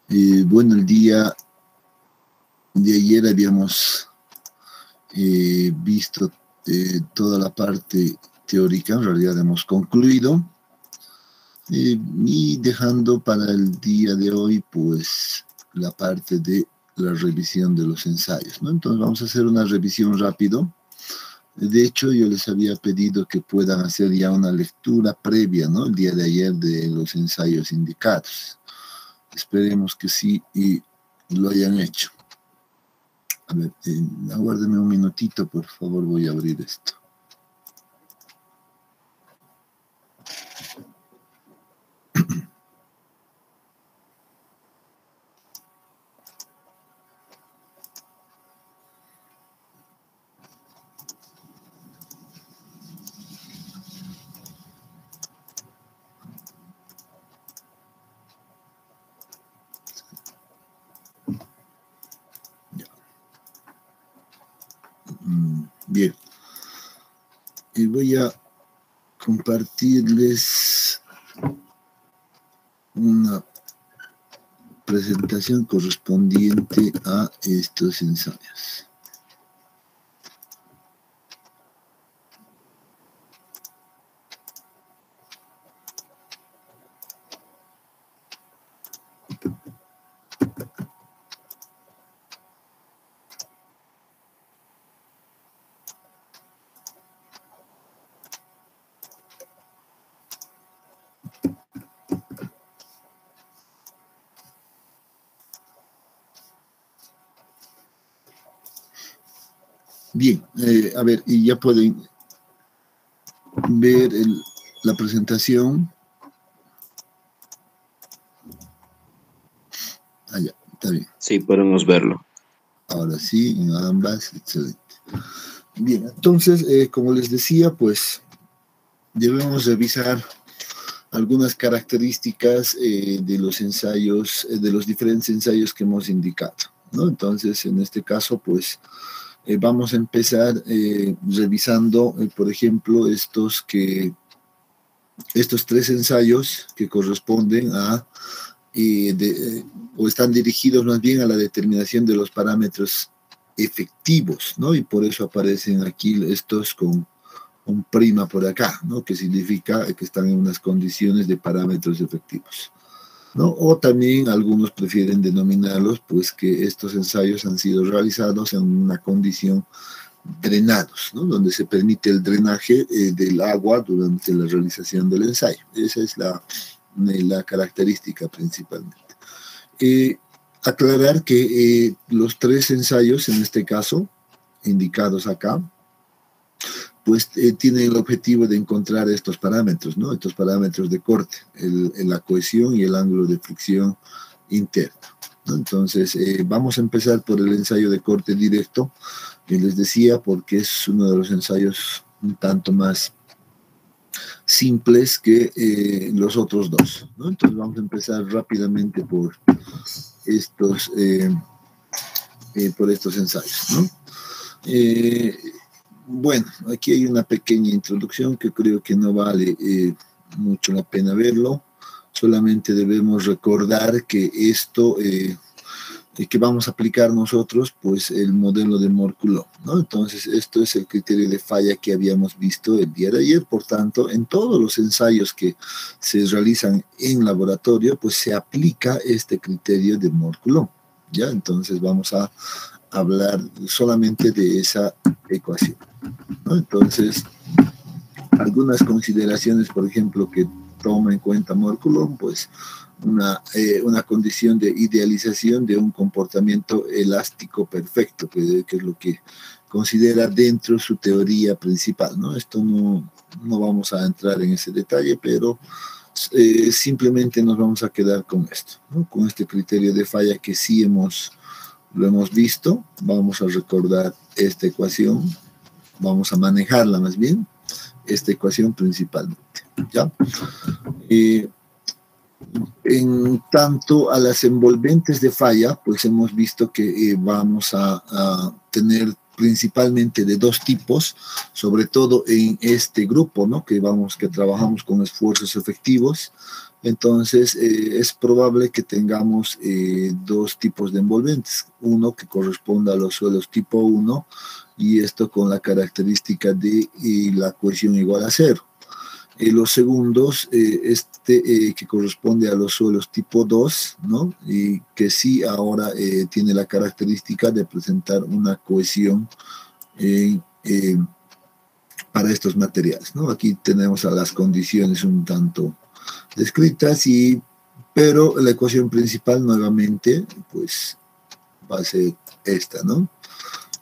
Bueno, el día de ayer habíamos visto toda la parte teórica, en realidad hemos concluido, y dejando para el día de hoy, pues, la parte de la revisión de los ensayos, ¿no? Entonces vamos a hacer una revisión rápido. De hecho, yo les había pedido que puedan hacer ya una lectura previa, ¿no? El día de ayer de los ensayos indicados. Esperemos que sí y lo hayan hecho. A ver, aguárdeme un minutito, por favor, voy a abrir esto. Bien, y voy a compartirles una presentación correspondiente a estos ensayos. Bien, a ver, y ya pueden ver la presentación. Ya, está bien. Sí, podemos verlo. Ahora sí, en ambas, excelente. Bien, entonces, como les decía, pues debemos revisar algunas características de los ensayos, de los diferentes ensayos que hemos indicado, ¿no? Entonces, en este caso, pues vamos a empezar revisando, por ejemplo, estos tres ensayos que corresponden a, o están dirigidos más bien a la determinación de los parámetros efectivos, ¿no? Y por eso aparecen aquí estos con un prima por acá, ¿no? Que significa que están en unas condiciones de parámetros efectivos, ¿no? O también algunos prefieren denominarlos, pues, que estos ensayos han sido realizados en una condición drenados, ¿no? Donde se permite el drenaje del agua durante la realización del ensayo. Esa es la característica principalmente. Aclarar que los tres ensayos, en este caso, indicados acá, pues tienen el objetivo de encontrar estos parámetros, ¿no? Estos parámetros de corte, la cohesión y el ángulo de fricción interno, ¿no? Entonces, vamos a empezar por el ensayo de corte directo, que les decía, porque es uno de los ensayos un tanto más simples que los otros dos, ¿no? Entonces, vamos a empezar rápidamente por estos ensayos, ¿no? Bueno, aquí hay una pequeña introducción que creo que no vale mucho la pena verlo. Solamente debemos recordar que esto que vamos a aplicar nosotros, pues el modelo de Moore-Coulomb, ¿no? Entonces, esto es el criterio de falla que habíamos visto el día de ayer. Por tanto, en todos los ensayos que se realizan en laboratorio, pues se aplica este criterio de Moore-Coulomb, ¿ya? Entonces, vamos a hablar solamente de esa ecuación, ¿no? Entonces, algunas consideraciones, por ejemplo, que toma en cuenta Moore-Coulomb, pues una condición de idealización de un comportamiento elástico perfecto, que es lo que considera dentro su teoría principal, ¿no? Esto no vamos a entrar en ese detalle, pero simplemente nos vamos a quedar con esto, ¿no? Con este criterio de falla que sí lo hemos visto. Vamos a recordar esta ecuación, vamos a manejarla más bien, esta ecuación principalmente, ¿ya? En tanto a las envolventes de falla, pues hemos visto que vamos a tener principalmente de dos tipos, sobre todo en este grupo, ¿no? Que trabajamos con esfuerzos efectivos. Entonces, es probable que tengamos dos tipos de envolventes, uno que corresponda a los suelos tipo 1 y esto con la característica de la cohesión igual a 0. Los segundos, que corresponde a los suelos tipo 2, ¿no? Y que sí ahora tiene la característica de presentar una cohesión para estos materiales, ¿no? Aquí tenemos a las condiciones un tanto descritas, pero la ecuación principal nuevamente, pues, va a ser esta, ¿no?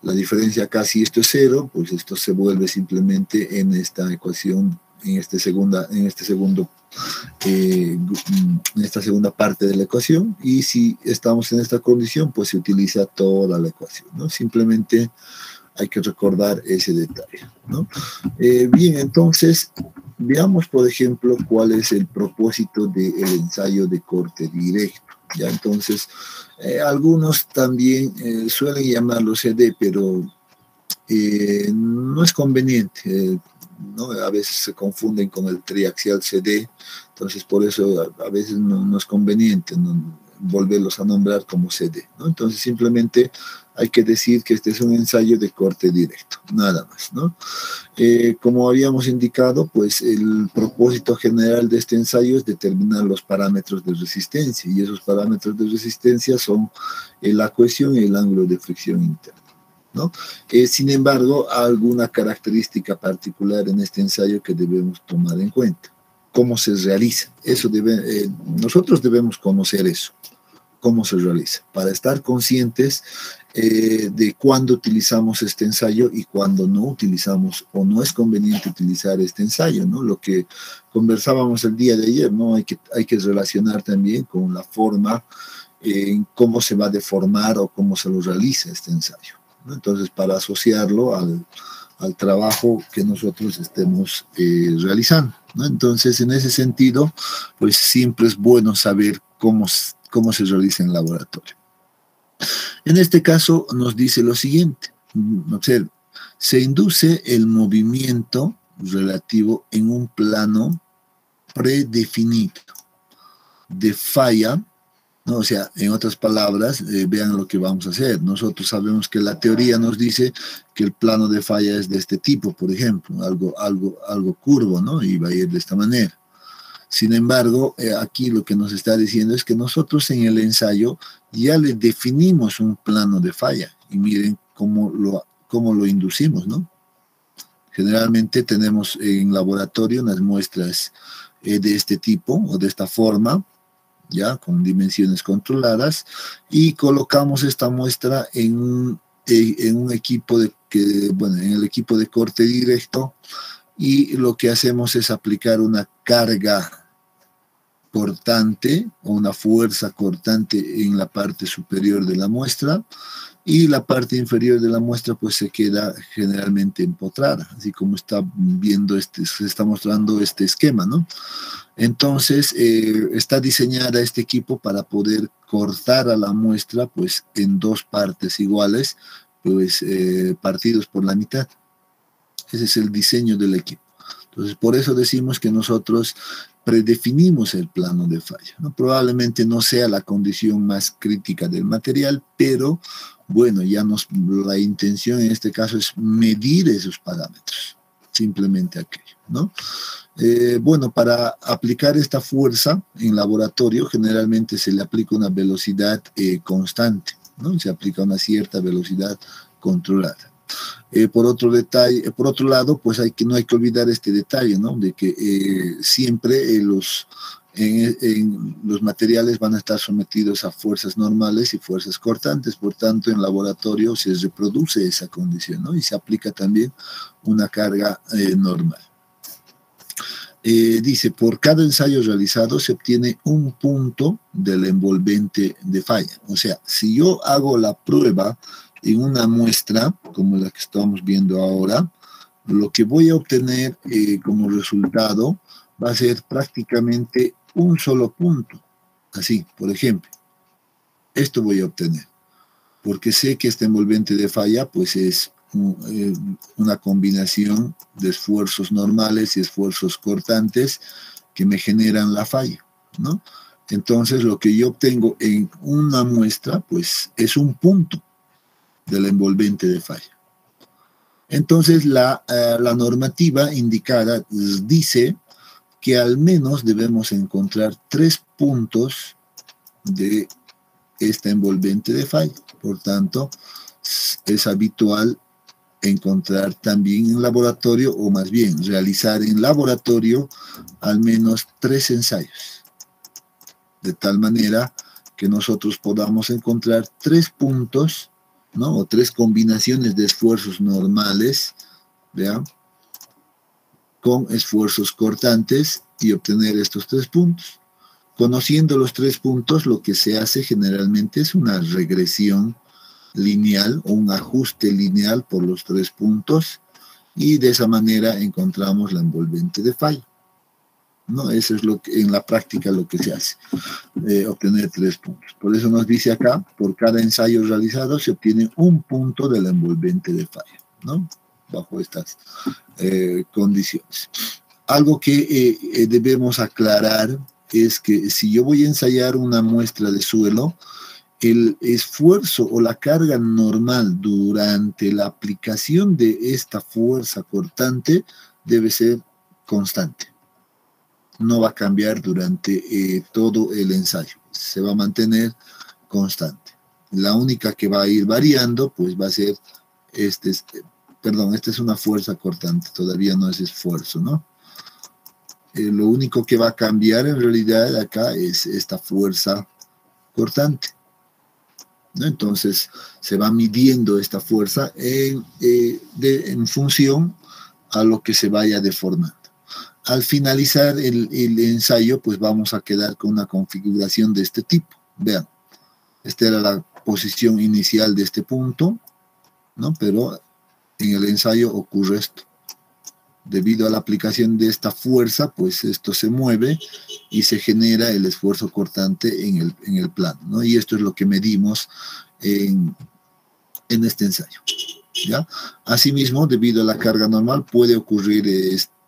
La diferencia acá, si esto es 0, pues esto se vuelve simplemente en esta ecuación, en esta segunda parte de la ecuación, y si estamos en esta condición, pues se utiliza toda la ecuación, ¿no? Simplemente hay que recordar ese detalle, ¿no? Bien, entonces, veamos, por ejemplo, cuál es el propósito del ensayo de corte directo. Ya, entonces, algunos también suelen llamarlo CD, pero no es conveniente, ¿no? A veces se confunden con el triaxial CD, entonces por eso a veces no es conveniente, ¿no?, volverlos a nombrar como CD, ¿no? Entonces simplemente hay que decir que este es un ensayo de corte directo, nada más, ¿no? Como habíamos indicado, pues el propósito general de este ensayo es determinar los parámetros de resistencia, y esos parámetros de resistencia son la cohesión y el ángulo de fricción interno, ¿no? Sin embargo, hay alguna característica particular en este ensayo que debemos tomar en cuenta. ¿Cómo se realiza? Nosotros debemos conocer eso, cómo se realiza, para estar conscientes de cuándo utilizamos este ensayo y cuándo no utilizamos o no es conveniente utilizar este ensayo, ¿no? Lo que conversábamos el día de ayer, ¿no? Hay que relacionar también con la forma en cómo se va a deformar o cómo se lo realiza este ensayo, ¿no? Entonces, para asociarlo al trabajo que nosotros estemos realizando, ¿no? Entonces, en ese sentido, pues siempre es bueno saber cómo se realiza en laboratorio. En este caso nos dice lo siguiente, observe, se induce el movimiento relativo en un plano predefinido de falla, ¿no? O sea, en otras palabras, vean lo que vamos a hacer. Nosotros sabemos que la teoría nos dice que el plano de falla es de este tipo, por ejemplo, algo curvo, ¿no? Y va a ir de esta manera. Sin embargo, aquí lo que nos está diciendo es que nosotros en el ensayo ya le definimos un plano de falla. Y miren cómo lo inducimos, ¿no? Generalmente tenemos en laboratorio unas muestras de este tipo o de esta forma, ya con dimensiones controladas, y colocamos esta muestra en un equipo en el equipo de corte directo, y lo que hacemos es aplicar una carga cortante o una fuerza cortante en la parte superior de la muestra, y la parte inferior de la muestra pues se queda generalmente empotrada, así como está viendo se está mostrando este esquema, ¿no? Entonces está diseñada este equipo para poder cortar a la muestra pues en dos partes iguales, pues partidos por la mitad. Ese es el diseño del equipo. Entonces, por eso decimos que nosotros predefinimos el plano de falla, ¿no? Probablemente no sea la condición más crítica del material, pero bueno, la intención en este caso es medir esos parámetros, simplemente aquello, ¿no? Bueno, para aplicar esta fuerza en laboratorio, generalmente se le aplica una velocidad constante, ¿no? Se aplica una cierta velocidad controlada. Por otro lado, pues no hay que olvidar este detalle, ¿no? De que siempre los materiales van a estar sometidos a fuerzas normales y fuerzas cortantes, por tanto en laboratorio se reproduce esa condición, ¿no? Y se aplica también una carga normal. Dice, por cada ensayo realizado se obtiene un punto del envolvente de falla. O sea, si yo hago la prueba en una muestra, como la que estamos viendo ahora, lo que voy a obtener como resultado va a ser prácticamente un solo punto. Así, por ejemplo, esto voy a obtener, porque sé que este envolvente de falla pues es una combinación de esfuerzos normales y esfuerzos cortantes que me generan la falla. ¿no? Entonces, lo que yo obtengo en una muestra, pues, es un punto del envolvente de falla. Entonces, la normativa indicada dice que al menos debemos encontrar 3 puntos de esta envolvente de falla. Por tanto, es habitual encontrar también en laboratorio, o más bien realizar en laboratorio al menos 3 ensayos, de tal manera que nosotros podamos encontrar 3 puntos, ¿no? O 3 combinaciones de esfuerzos normales, ¿vean? Con esfuerzos cortantes y obtener estos 3 puntos. Conociendo los 3 puntos, lo que se hace generalmente es una regresión lineal o un ajuste lineal por los 3 puntos, y de esa manera encontramos la envolvente de falla, ¿no? Eso es lo que en la práctica lo que se hace, obtener 3 puntos. Por eso nos dice acá, por cada ensayo realizado se obtiene un punto de la envolvente de falla, ¿no? Bajo estas condiciones. Algo que debemos aclarar es que si yo voy a ensayar una muestra de suelo, el esfuerzo o la carga normal durante la aplicación de esta fuerza cortante debe ser constante. No va a cambiar durante todo el ensayo. Se va a mantener constante. La única que va a ir variando, pues va a ser, esta es una fuerza cortante, todavía no es esfuerzo, ¿no? Lo único que va a cambiar en realidad acá es esta fuerza cortante, ¿no? Entonces se va midiendo esta fuerza en función a lo que se vaya deformando. Al finalizar el ensayo, pues vamos a quedar con una configuración de este tipo. Vean, esta era la posición inicial de este punto, ¿no? Pero en el ensayo ocurre esto. Debido a la aplicación de esta fuerza, pues esto se mueve y se genera el esfuerzo cortante en el plano, ¿no? Y esto es lo que medimos en este ensayo, ¿ya? Asimismo, debido a la carga normal, puede ocurrir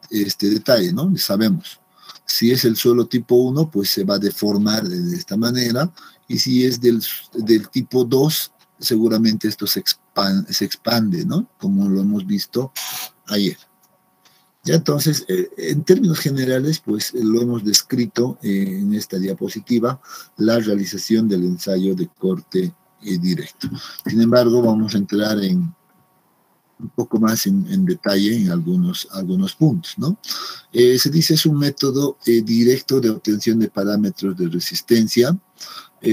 este detalle, ¿no? Sabemos, si es el suelo tipo 1, pues se va a deformar de esta manera, y si es del tipo 2, seguramente esto se expande, ¿no? Como lo hemos visto ayer. Ya, entonces, en términos generales, pues lo hemos descrito en esta diapositiva, la realización del ensayo de corte directo. Sin embargo, vamos a entrar un poco más en detalle en algunos puntos, ¿no? Se dice es un método directo de obtención de parámetros de resistencia.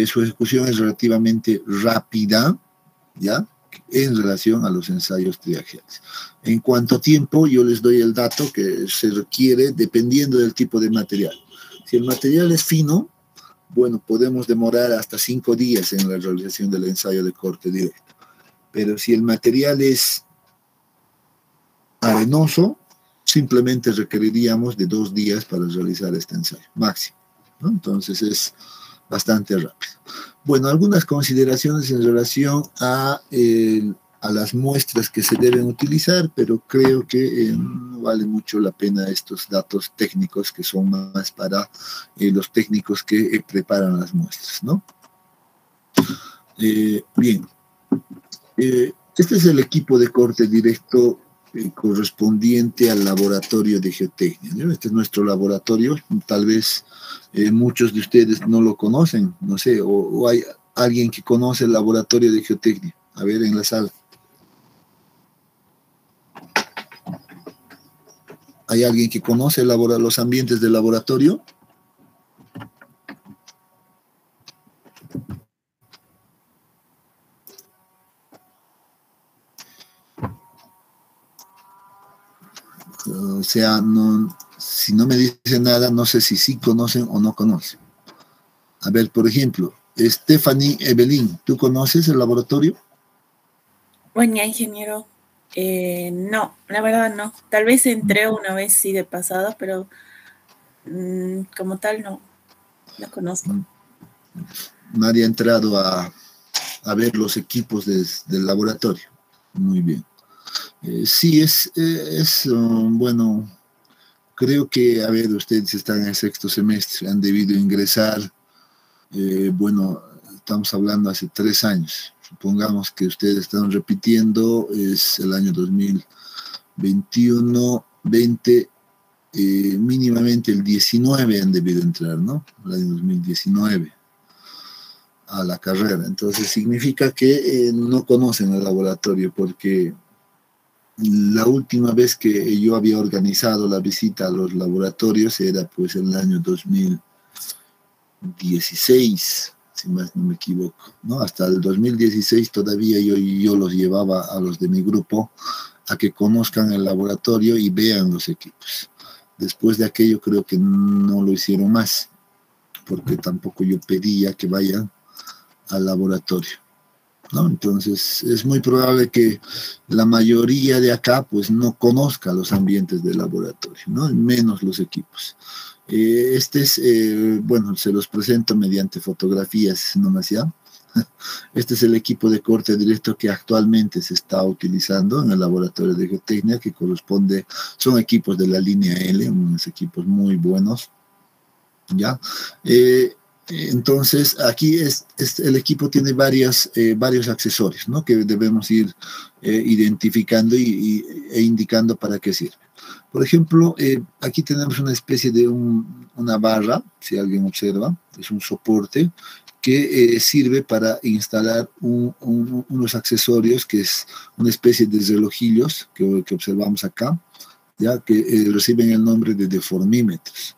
Su ejecución es relativamente rápida, ¿ya?, en relación a los ensayos triaxiales. En cuanto a tiempo, yo les doy el dato que se requiere dependiendo del tipo de material. Si el material es fino, bueno, podemos demorar hasta 5 días en la realización del ensayo de corte directo. Pero si el material es arenoso, simplemente requeriríamos de 2 días para realizar este ensayo, máximo, ¿no? Entonces es bastante rápido. Bueno, algunas consideraciones en relación a las muestras que se deben utilizar, pero creo que no vale mucho la pena estos datos técnicos que son más para los técnicos que preparan las muestras, ¿no? Bien, este es el equipo de corte directo correspondiente al laboratorio de geotecnia, ¿no? Este es nuestro laboratorio, tal vez muchos de ustedes no lo conocen, no sé, o hay alguien que conoce el laboratorio de geotecnia. A ver, en la sala. ¿Hay alguien que conoce los ambientes del laboratorio? O sea, no, si no me dicen nada, no sé si sí conocen o no conocen. A ver, por ejemplo, Stephanie Evelyn, ¿tú conoces el laboratorio? Buen día, ingeniero. No, la verdad no. Tal vez entré una vez sí de pasada, pero como tal no conozco. Nadie ha entrado a ver los equipos del laboratorio. Muy bien. Sí, bueno, creo que, a ver, ustedes están en el sexto semestre, han debido ingresar, bueno, estamos hablando hace 3 años. Supongamos que ustedes están repitiendo, es el año 2021, 20, mínimamente el 19 han debido entrar, ¿no? El año 2019 a la carrera. Entonces significa que no conocen el laboratorio, porque la última vez que yo había organizado la visita a los laboratorios era pues en el año 2016, si más no me equivoco, ¿no? Hasta el 2016 todavía yo los llevaba a los de mi grupo a que conozcan el laboratorio y vean los equipos. Después de aquello creo que no lo hicieron más, porque tampoco yo pedía que vayan al laboratorio, ¿no? Entonces es muy probable que la mayoría de acá pues no conozca los ambientes del laboratorio, ¿no? Menos los equipos. Bueno, se los presento mediante fotografías nomás ya. Este es el equipo de corte directo que actualmente se está utilizando en el laboratorio de geotecnia, que son equipos de la línea L, unos equipos muy buenos, ¿ya? Entonces, aquí el equipo tiene varios accesorios, ¿no? Que debemos ir identificando e indicando para qué sirve. Por ejemplo, aquí tenemos una especie de una barra, si alguien observa, es un soporte que sirve para instalar unos accesorios, que es una especie de relojillos que observamos acá, ya que reciben el nombre de deformímetros.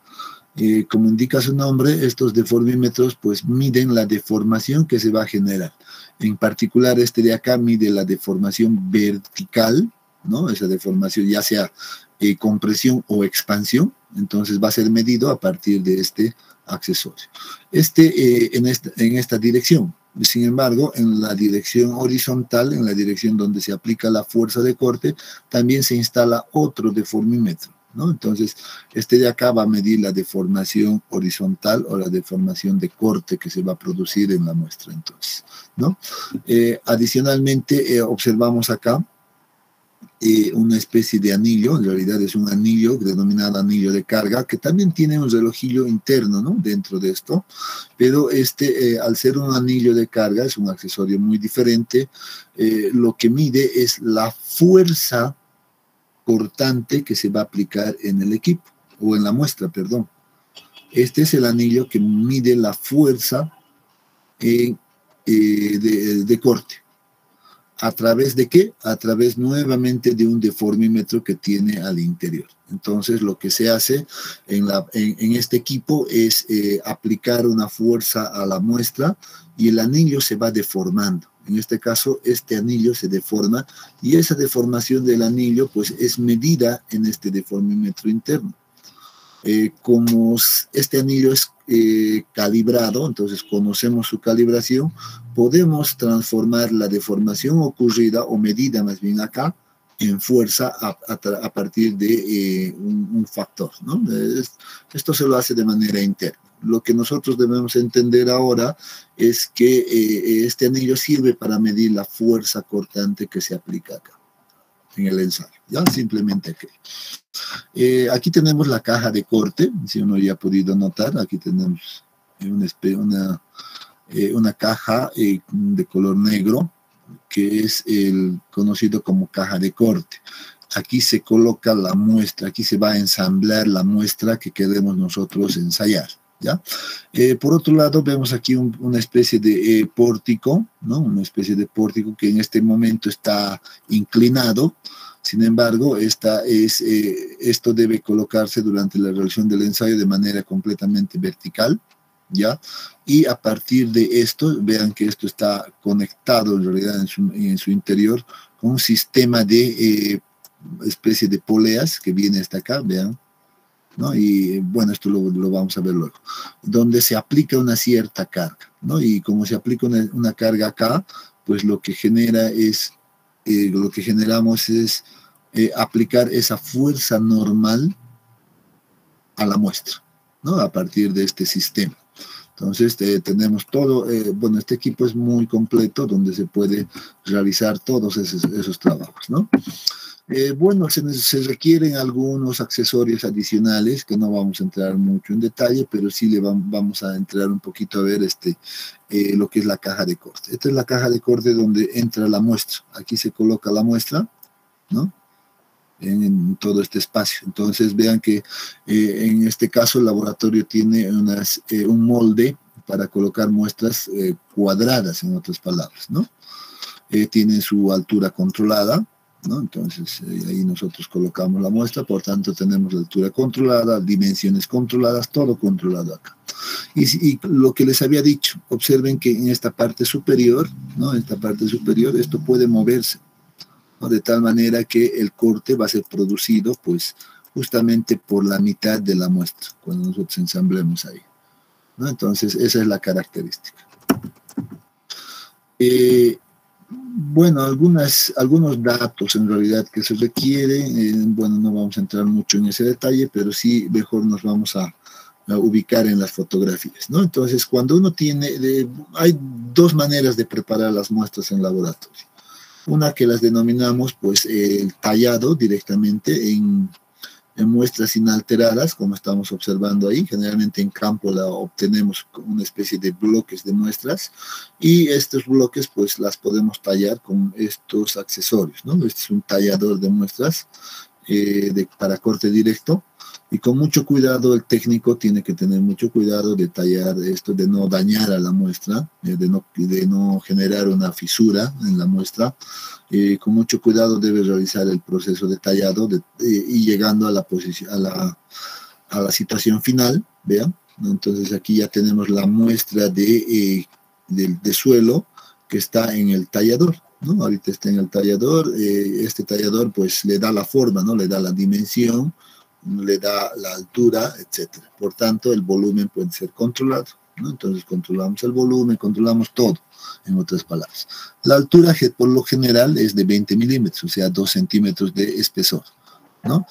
Como indica su nombre, estos deformímetros pues miden la deformación que se va a generar. En particular, este de acá mide la deformación vertical, ¿no? Esa deformación ya sea compresión o expansión, entonces va a ser medido a partir de este accesorio. En esta dirección. Sin embargo, en la dirección horizontal, en la dirección donde se aplica la fuerza de corte, también se instala otro deformímetro, ¿no? Entonces, este de acá va a medir la deformación horizontal o la deformación de corte que se va a producir en la muestra, entonces, ¿no? Adicionalmente, observamos acá una especie de anillo, en realidad es un anillo denominado anillo de carga, que también tiene un relojillo interno, ¿no? Dentro de esto, pero al ser un anillo de carga, es un accesorio muy diferente. Lo que mide es la fuerza cortante que se va a aplicar en el equipo, o en la muestra, perdón. Este es el anillo que mide la fuerza de corte. ¿A través de qué? A través nuevamente de un deformímetro que tiene al interior. Entonces, lo que se hace en este equipo es aplicar una fuerza a la muestra y el anillo se va deformando. En este caso, este anillo se deforma y esa deformación del anillo pues es medida en este deformímetro interno. Como este anillo es calibrado, entonces conocemos su calibración, podemos transformar la deformación ocurrida o medida más bien acá en fuerza a partir de un factor, ¿no? Esto se lo hace de manera interna. Lo que nosotros debemos entender ahora es que este anillo sirve para medir la fuerza cortante que se aplica acá en el ensayo, ¿ya? Simplemente aquí. Aquí tenemos la caja de corte, si uno ya ha podido notar, aquí tenemos una caja de color negro, que es el conocido como caja de corte. Aquí se coloca la muestra, aquí se va a ensamblar la muestra que queremos nosotros ensayar, ¿ya? Por otro lado, vemos aquí una especie de pórtico, ¿no? Una especie de pórtico que en este momento está inclinado. Sin embargo, esto debe colocarse durante la realización del ensayo de manera completamente vertical, ¿ya? Y a partir de esto, vean que esto está conectado en realidad en su interior con un sistema de especie de poleas que viene hasta acá, vean, ¿no? Y bueno, esto lo vamos a ver luego, donde se aplica una cierta carga, ¿no? Y como se aplica una carga acá, pues lo que generamos es aplicar esa fuerza normal a la muestra, ¿no? A partir de este sistema. Entonces tenemos todo, bueno, este equipo es muy completo donde se puede realizar todos esos trabajos, ¿no? Bueno, se requieren algunos accesorios adicionales que no vamos a entrar mucho en detalle, pero sí vamos a entrar un poquito a ver lo que es la caja de corte. Esta es la caja de corte donde entra la muestra. Aquí se coloca la muestra, ¿no? En todo este espacio. Entonces vean que en este caso el laboratorio tiene un molde para colocar muestras cuadradas, en otras palabras, ¿no? Tiene su altura controlada, ¿no? Entonces ahí nosotros colocamos la muestra, por tanto tenemos la altura controlada, dimensiones controladas, todo controlado acá. Y lo que les había dicho, observen que en esta parte superior, ¿no? En esta parte superior esto puede moverse, ¿no? De tal manera que el corte va a ser producido pues justamente por la mitad de la muestra, cuando nosotros ensamblemos ahí, ¿no? Entonces esa es la característica. Bueno, algunos datos en realidad que se requieren, bueno, no vamos a entrar mucho en ese detalle, pero sí mejor nos vamos a ubicar en las fotografías, ¿no? Entonces, cuando uno hay dos maneras de preparar las muestras en laboratorio. Una que las denominamos, pues, el tallado directamente en muestras inalteradas, como estamos observando ahí. Generalmente en campo la obtenemos como una especie de bloques de muestras, y estos bloques pues las podemos tallar con estos accesorios, ¿no? Este es un tallador de muestras para corte directo, y con mucho cuidado el técnico tiene que tener mucho cuidado de tallar esto, de no dañar a la muestra, de no generar una fisura en la muestra. Con mucho cuidado debe realizar el proceso de tallado y llegando a la situación final, vean. Entonces aquí ya tenemos la muestra de suelo que está en el tallador, ¿no? Ahorita está en el tallador. Este tallador pues le da la forma, ¿no? Le da la dimensión, le da la altura, etcétera. Por tanto, el volumen puede ser controlado, ¿no? Entonces controlamos el volumen, controlamos todo, en otras palabras. La altura por lo general es de 20 milímetros, o sea, 2 centímetros de espesor, ¿no?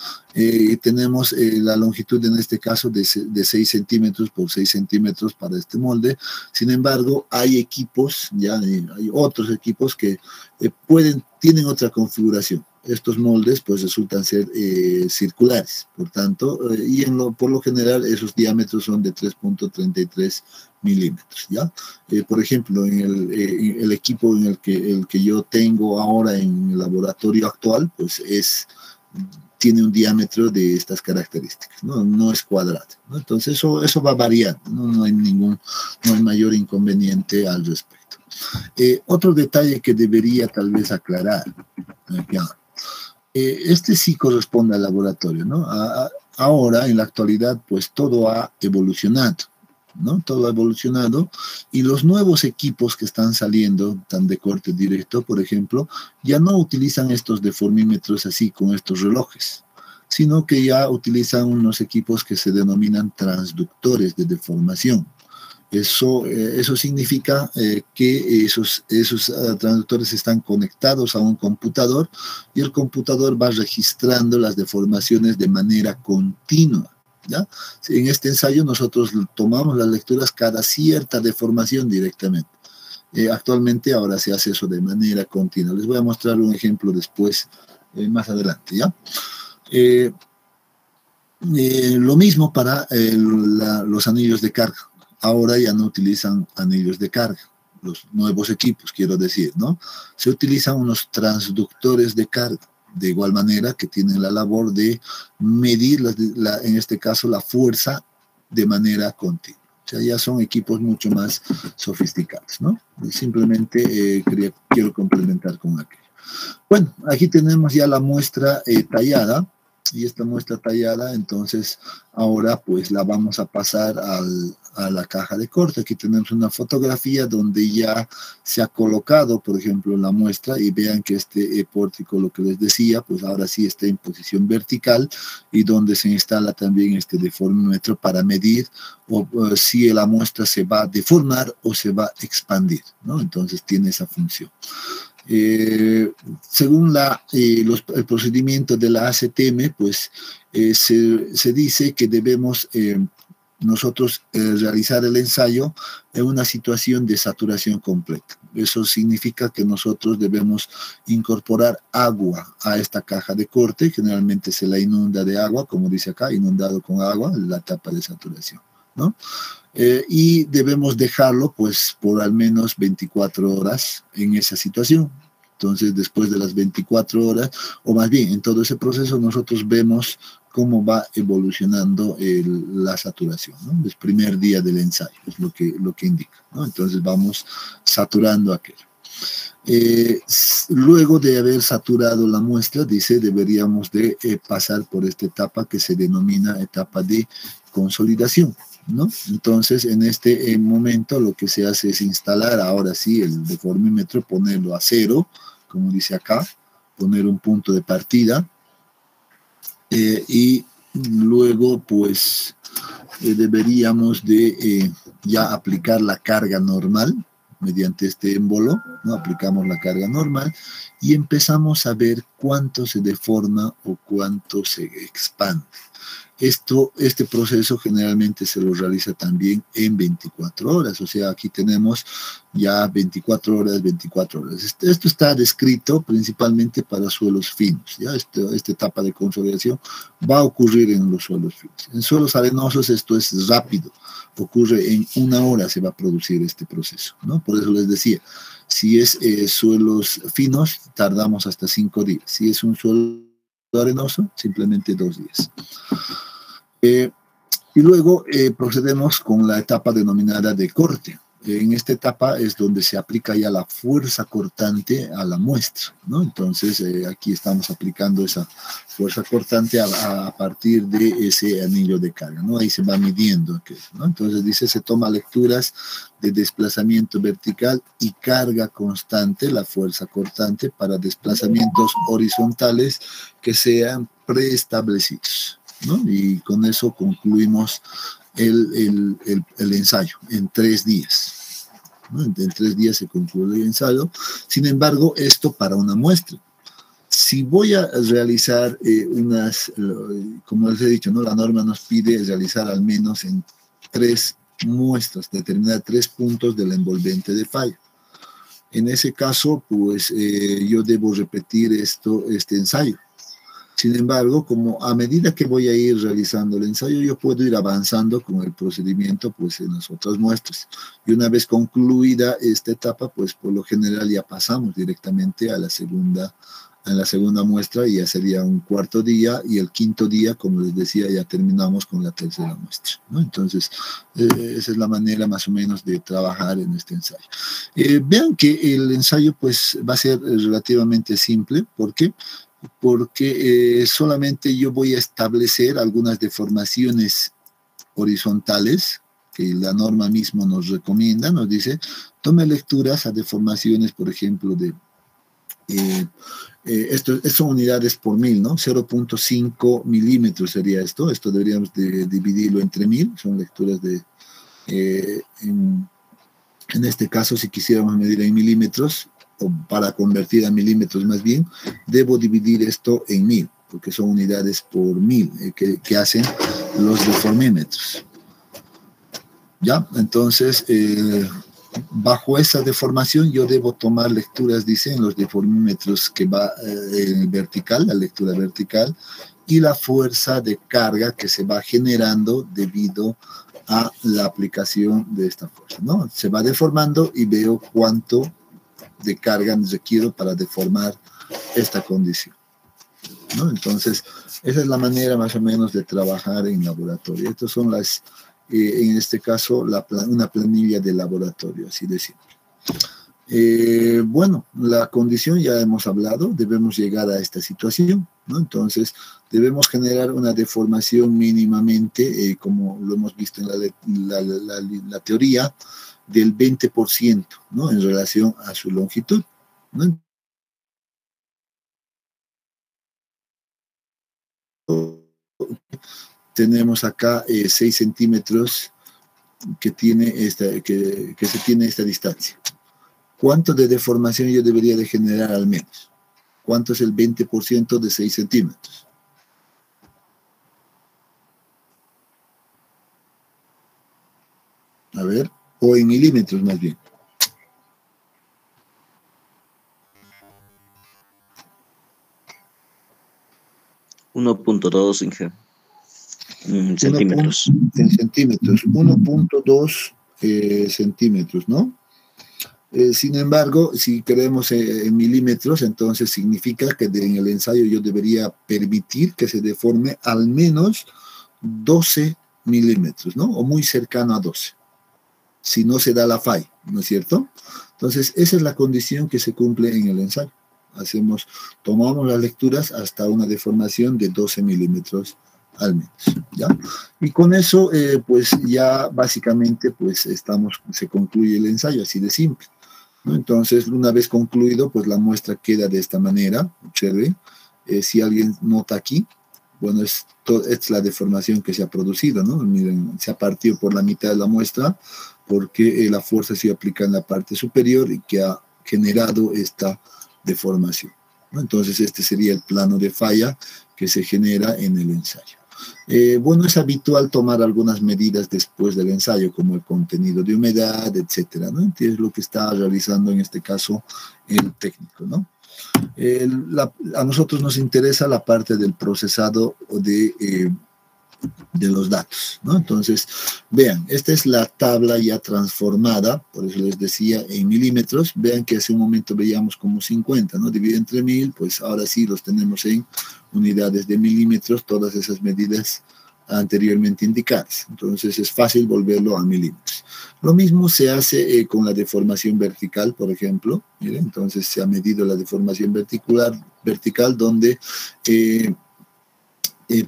Tenemos la longitud en este caso de 6 centímetros por 6 centímetros para este molde. Sin embargo, hay equipos, ya hay otros equipos que tienen otra configuración. Estos moldes pues resultan ser circulares, por tanto, por lo general esos diámetros son de 3.33 milímetros, ¿ya? Por ejemplo, en el equipo en el que yo tengo ahora en el laboratorio actual, pues tiene un diámetro de estas características, no es cuadrado, ¿no? Entonces eso va variando, no hay mayor inconveniente al respecto. Otro detalle que debería tal vez aclarar, ya. Este sí corresponde al laboratorio, ¿no? Ahora, en la actualidad, pues todo ha evolucionado, ¿no? Todo ha evolucionado, y los nuevos equipos que están saliendo, tan de corte directo, por ejemplo, ya no utilizan estos deformímetros así con estos relojes, sino que ya utilizan unos equipos que se denominan transductores de deformación. Eso significa que esos transductores están conectados a un computador, y el computador va registrando las deformaciones de manera continua, ¿ya? En este ensayo nosotros tomamos las lecturas cada cierta deformación directamente. Actualmente ahora se hace eso de manera continua. Les voy a mostrar un ejemplo después, más adelante, ¿ya? Lo mismo para los anillos de carga. Ahora ya no utilizan anillos de carga, los nuevos equipos, quiero decir, ¿no? Se utilizan unos transductores de carga, de igual manera que tienen la labor de medir, en este caso, la fuerza de manera continua. O sea, ya son equipos mucho más sofisticados, ¿no? Simplemente quiero complementar con aquello. Bueno, aquí tenemos ya la muestra tallada. Y esta muestra tallada, entonces, ahora pues la vamos a pasar a la caja de corte. Aquí tenemos una fotografía donde ya se ha colocado, por ejemplo, la muestra, y vean que este pórtico, lo que les decía, pues ahora sí está en posición vertical, y donde se instala también este deformímetro para medir si la muestra se va a deformar o se va a expandir, ¿no? Entonces tiene esa función. Según el procedimiento de la ACTM, pues se dice que debemos nosotros realizar el ensayo en una situación de saturación completa. Eso significa que nosotros debemos incorporar agua a esta caja de corte. Generalmente se la inunda de agua, como dice acá, inundado con agua, la etapa de saturación, ¿no? Y debemos dejarlo pues por al menos 24 horas en esa situación. Entonces, después de las 24 horas, o más bien en todo ese proceso, nosotros vemos cómo va evolucionando la saturación, ¿no? El primer día del ensayo es lo que indica, ¿no? Entonces vamos saturando aquello. Luego de haber saturado la muestra, dice, deberíamos de pasar por esta etapa que se denomina etapa de consolidación, ¿no? Entonces, en este momento lo que se hace es instalar ahora sí el deformímetro, ponerlo a cero, como dice acá, poner un punto de partida, y luego pues deberíamos de ya aplicar la carga normal mediante este émbolo, ¿no? Aplicamos la carga normal y empezamos a ver cuánto se deforma o cuánto se expande. Este proceso generalmente se lo realiza también en 24 horas, o sea, aquí tenemos ya 24 horas. Esto está descrito principalmente para suelos finos, ¿ya? Esta etapa de consolidación va a ocurrir en los suelos finos. En suelos arenosos esto es rápido, ocurre en 1 hora se va a producir este proceso, ¿no? Por eso les decía, si es suelos finos, tardamos hasta 5 días. Si es un suelo arenoso, simplemente 2 días. Y luego procedemos con la etapa denominada de corte. En esta etapa es donde se aplica ya la fuerza cortante a la muestra, ¿no? Entonces aquí estamos aplicando esa fuerza cortante a partir de ese anillo de carga, ¿no? Ahí se va midiendo aquello, ¿no? Entonces dice, se toma lecturas de desplazamiento vertical y carga constante, la fuerza cortante, para desplazamientos horizontales que sean preestablecidos, ¿no? Y con eso concluimos el ensayo en 3 días, ¿no? En 3 días se concluye el ensayo. Sin embargo, esto para una muestra. Si voy a realizar como les he dicho, ¿no? La norma nos pide realizar al menos en 3 muestras, determinar 3 puntos del envolvente de falla. En ese caso, pues yo debo repetir este ensayo. Sin embargo, como a medida que voy a ir realizando el ensayo, yo puedo ir avanzando con el procedimiento pues, en las otras muestras. Y una vez concluida esta etapa, pues por lo general ya pasamos directamente a la segunda muestra, y ya sería un 4.º día, y el 5.º día, como les decía, ya terminamos con la 3.ª muestra, ¿no? Entonces, esa es la manera más o menos de trabajar en este ensayo. Vean que el ensayo pues va a ser relativamente simple. ¿Por qué? Porque solamente yo voy a establecer algunas deformaciones horizontales que la norma mismo nos recomienda, nos dice, tome lecturas a deformaciones, por ejemplo, de esto son unidades por 1000, ¿no? 0.5 milímetros sería esto deberíamos de dividirlo entre 1000, son lecturas de, en este caso, si quisiéramos medir en milímetros, o para convertir a milímetros más bien, debo dividir esto en 1000, porque son unidades por 1000 que hacen los deformímetros. ¿Ya? Entonces, bajo esa deformación yo debo tomar lecturas, dice, en los deformímetros que va vertical, la lectura vertical, y la fuerza de carga que se va generando debido a la aplicación de esta fuerza, ¿no? Se va deformando y veo cuánto de carga requiero para deformar esta condición, ¿no? Entonces, esa es la manera más o menos de trabajar en laboratorio. Estas son en este caso, una planilla de laboratorio, así de simple. Bueno, la condición ya hemos hablado, debemos llegar a esta situación, ¿no? Entonces, debemos generar una deformación mínimamente, como lo hemos visto en la teoría, del 20%, ¿no? En relación a su longitud, ¿no? Tenemos acá 6 centímetros que se tiene esta distancia. ¿Cuánto de deformación yo debería de generar al menos? ¿Cuánto es el 20% de 6 centímetros? A ver, o en milímetros más bien. 1.2 centímetros. En centímetros, 1.2 centímetros, ¿no? Sin embargo, si queremos en milímetros, entonces significa que en el ensayo yo debería permitir que se deforme al menos 12 milímetros, ¿no? O muy cercano a 12. Si no se da la falla, ¿no es cierto? Entonces, esa es la condición que se cumple en el ensayo. Tomamos las lecturas hasta una deformación de 12 milímetros al menos, ¿ya? Y con eso, pues ya básicamente, pues se concluye el ensayo, así de simple, ¿no? Entonces, una vez concluido, pues la muestra queda de esta manera, observe. Si alguien nota aquí, bueno, es la deformación que se ha producido, ¿no? Miren, se ha partido por la mitad de la muestra porque la fuerza se aplica en la parte superior y que ha generado esta deformación, ¿no? Entonces, este sería el plano de falla que se genera en el ensayo. Bueno, es habitual tomar algunas medidas después del ensayo, como el contenido de humedad, etcétera, ¿no? Es lo que está realizando en este caso el técnico, ¿no? A nosotros nos interesa la parte del procesado de los datos, ¿no? Entonces, vean, esta es la tabla ya transformada, por eso les decía en milímetros. Vean que hace un momento veíamos como 50, ¿no? Dividido entre 1000, pues ahora sí los tenemos en unidades de milímetros, todas esas medidas anteriormente indicadas. Entonces es fácil volverlo a milímetros. Lo mismo se hace con la deformación vertical, por ejemplo. Miren, entonces se ha medido la deformación vertical donde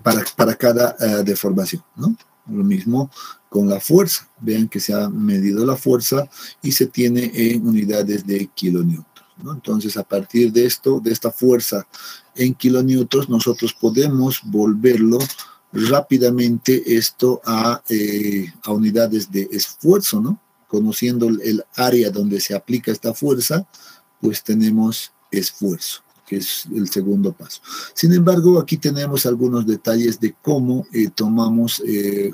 para cada deformación, ¿no? Lo mismo con la fuerza. Vean que se ha medido la fuerza y se tiene en unidades de kilonewtons, ¿no? Entonces, a partir de esto, de esta fuerza en kilonewtons, nosotros podemos volverlo rápidamente esto a unidades de esfuerzo, ¿no? Conociendo el área donde se aplica esta fuerza, pues tenemos esfuerzo, que es el segundo paso. Sin embargo, aquí tenemos algunos detalles de cómo tomamos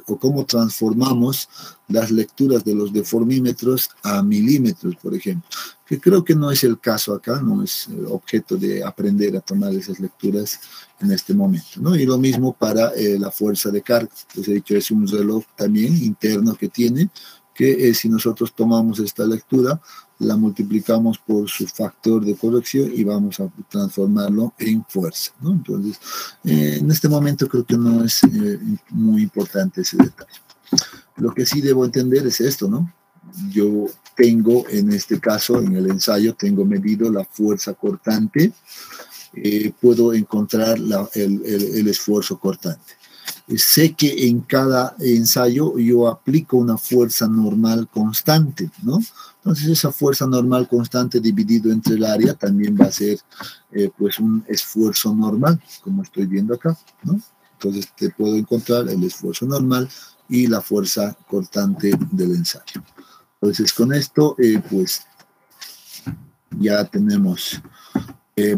o cómo transformamos las lecturas de los deformímetros a milímetros, por ejemplo, que creo que no es el caso acá, no es objeto de aprender a tomar esas lecturas en este momento, ¿no? Y lo mismo para la fuerza de carga. Les he dicho, es un reloj también interno que tiene, que si nosotros tomamos esta lectura, la multiplicamos por su factor de corrección y vamos a transformarlo en fuerza, ¿no? Entonces, en este momento creo que no es muy importante ese detalle. Lo que sí debo entender es esto, ¿no? Yo tengo, en este caso, en el ensayo, tengo medido la fuerza cortante, puedo encontrar el esfuerzo cortante. Sé que en cada ensayo yo aplico una fuerza normal constante, ¿no? Entonces esa fuerza normal constante dividido entre el área también va a ser pues un esfuerzo normal, como estoy viendo acá, ¿no? Entonces te puedo encontrar el esfuerzo normal y la fuerza cortante del ensayo. Entonces con esto pues ya tenemos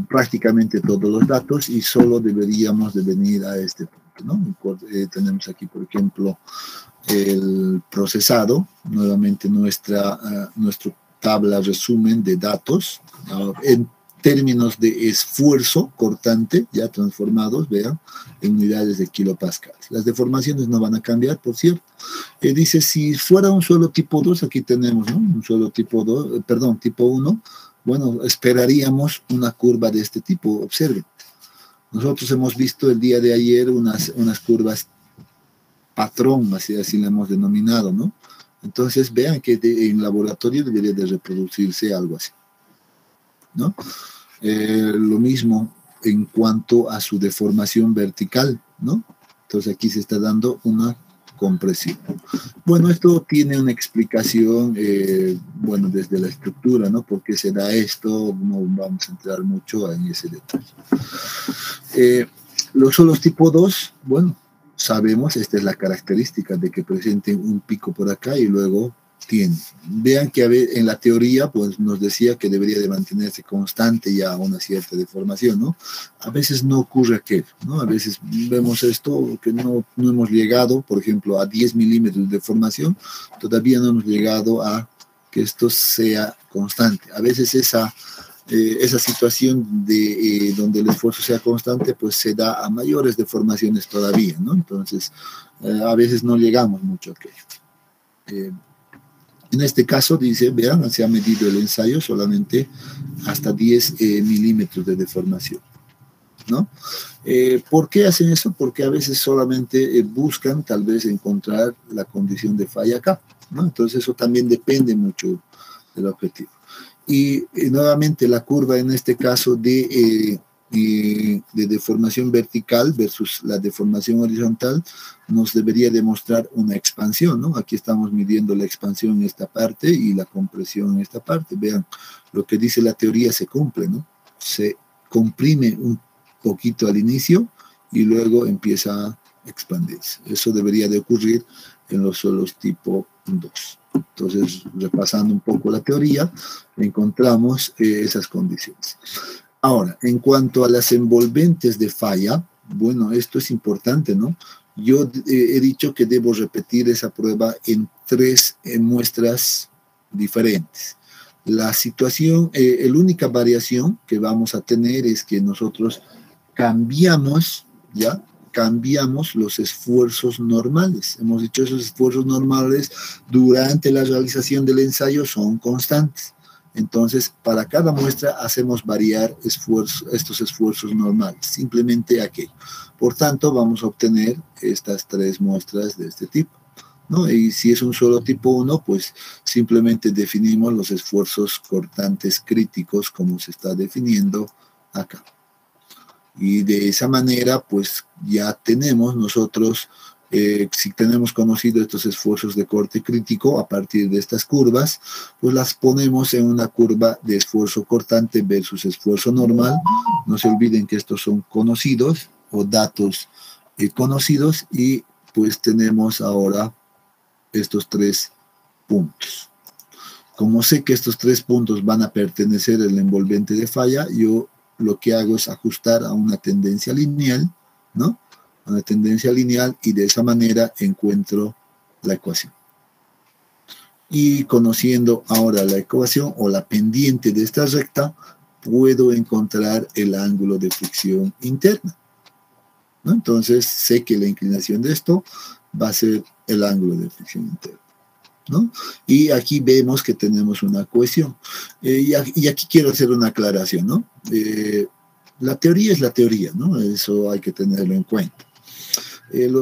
prácticamente todos los datos y solo deberíamos de venir a este punto, ¿no? Tenemos aquí, por ejemplo, el procesado, nuevamente nuestro tabla resumen de datos, en términos de esfuerzo cortante, ya transformados, vean, en unidades de kilopascales. Las deformaciones no van a cambiar, por cierto. Dice, si fuera un suelo tipo 2, aquí tenemos, ¿no? Un suelo tipo 2, perdón, tipo 1, bueno, esperaríamos una curva de este tipo. Observen. Nosotros hemos visto el día de ayer unas curvas patrón, así la hemos denominado, ¿no? Entonces vean que en laboratorio debería de reproducirse algo así, ¿no? Lo mismo en cuanto a su deformación vertical, ¿no? Entonces aquí se está dando una compresión. Bueno, esto tiene una explicación, bueno, desde la estructura, ¿no? ¿Por qué se da esto? No vamos a entrar mucho en ese detalle. Los suelos tipo 2, bueno, sabemos, esta es la característica de que presenten un pico por acá y luego tiene. Vean que en la teoría pues nos decía que debería de mantenerse constante ya una cierta deformación, ¿no? A veces no ocurre aquello, ¿no? A veces vemos esto que no hemos llegado, por ejemplo, a 10 milímetros de deformación, todavía no hemos llegado a que esto sea constante. A veces esa situación de donde el esfuerzo sea constante, pues se da a mayores deformaciones todavía, ¿no? Entonces, a veces no llegamos mucho a aquello. En este caso, dice, vean, se ha medido el ensayo solamente hasta 10 milímetros de deformación, ¿no? ¿Por qué hacen eso? Porque a veces solamente buscan tal vez encontrar la condición de falla acá, ¿no? Entonces eso también depende mucho del objetivo. Y nuevamente la curva en este caso de deformación vertical versus la deformación horizontal nos debería demostrar una expansión, ¿no? Aquí estamos midiendo la expansión en esta parte y la compresión en esta parte. Vean, lo que dice la teoría se cumple, ¿no? Se comprime un poquito al inicio y luego empieza a expandirse. Eso debería de ocurrir en los suelos tipo 2. Entonces, repasando un poco la teoría, encontramos esas condiciones. Ahora, en cuanto a las envolventes de falla, bueno, esto es importante, ¿no? Yo he dicho que debo repetir esa prueba en 3 muestras diferentes. La situación, la única variación que vamos a tener es que nosotros cambiamos, ¿ya? Cambiamos los esfuerzos normales. Hemos dicho esos esfuerzos normales durante la realización del ensayo son constantes. Entonces, para cada muestra hacemos variar estos esfuerzos normales, simplemente aquello. Por tanto, vamos a obtener estas 3 muestras de este tipo, ¿no? Y si es un solo tipo 1, pues simplemente definimos los esfuerzos cortantes críticos como se está definiendo acá. Y de esa manera, pues ya tenemos nosotros, si tenemos conocido estos esfuerzos de corte crítico a partir de estas curvas, pues las ponemos en una curva de esfuerzo cortante versus esfuerzo normal. No se olviden que estos son conocidos o datos conocidos y pues tenemos ahora estos 3 puntos. Como sé que estos 3 puntos van a pertenecer al envolvente de falla, yo lo que hago es ajustar a una tendencia lineal, ¿no? A una tendencia lineal y de esa manera encuentro la ecuación. Y conociendo ahora la ecuación o la pendiente de esta recta, puedo encontrar el ángulo de fricción interna, ¿no? Entonces sé que la inclinación de esto va a ser el ángulo de fricción interna, ¿no? Y aquí vemos que tenemos una cohesión. Y aquí quiero hacer una aclaración, ¿no? La teoría es la teoría, ¿no? Eso hay que tenerlo en cuenta.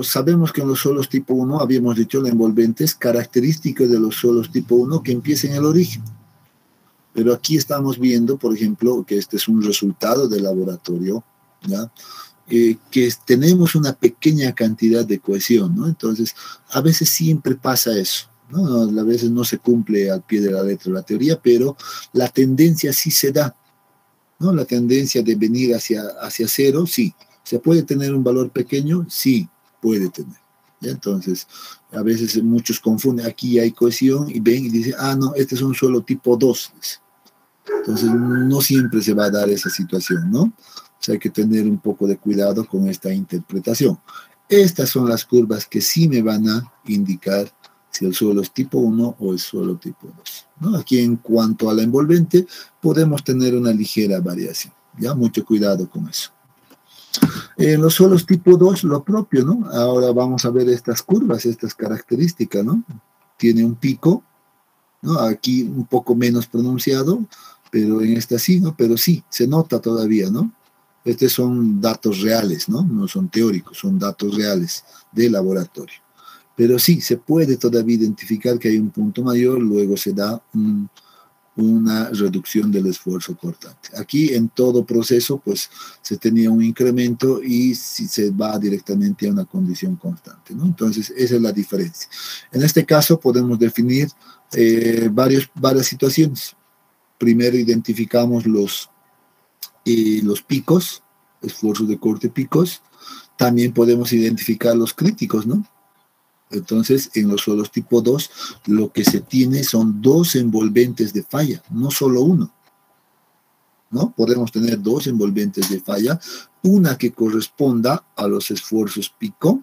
Sabemos que en los suelos tipo 1, habíamos dicho, la envolvente es característica de los suelos tipo 1 que empieza en el origen. Pero aquí estamos viendo, por ejemplo, que este es un resultado del laboratorio, ¿ya? Que tenemos una pequeña cantidad de cohesión, ¿no? Entonces, a veces siempre pasa eso, ¿no? A veces no se cumple al pie de la letra la teoría, pero la tendencia sí se da, ¿no? La tendencia de venir hacia cero, sí. ¿Se puede tener un valor pequeño? Sí, puede tener. ¿Ya? Entonces, a veces muchos confunden, aquí hay cohesión y ven y dicen, ah, no, este es un suelo tipo 2. Entonces, no siempre se va a dar esa situación, ¿no? O sea, hay que tener un poco de cuidado con esta interpretación. Estas son las curvas que sí me van a indicar si el suelo es tipo 1 o el suelo tipo 2, ¿no? Aquí en cuanto a la envolvente, podemos tener una ligera variación, ¿ya? Mucho cuidado con eso. En los suelos tipo 2, lo propio, ¿no? Ahora vamos a ver estas curvas, estas características, ¿no? Tiene un pico, ¿no? Aquí un poco menos pronunciado, pero en esta sí, ¿no? Pero sí, se nota todavía, ¿no? Estos son datos reales, ¿no? No son teóricos, son datos reales de laboratorio. Pero sí, se puede todavía identificar que hay un punto mayor, luego se da una reducción del esfuerzo cortante. Aquí en todo proceso, pues se tenía un incremento y si se va directamente a una condición constante, ¿no? Entonces, esa es la diferencia. En este caso, podemos definir varias situaciones. Primero identificamos los picos, esfuerzos de corte picos. También podemos identificar los críticos, ¿no? Entonces, en los suelos tipo 2, lo que se tiene son dos envolventes de falla, no solo uno, ¿no? Podemos tener dos envolventes de falla, una que corresponda a los esfuerzos pico,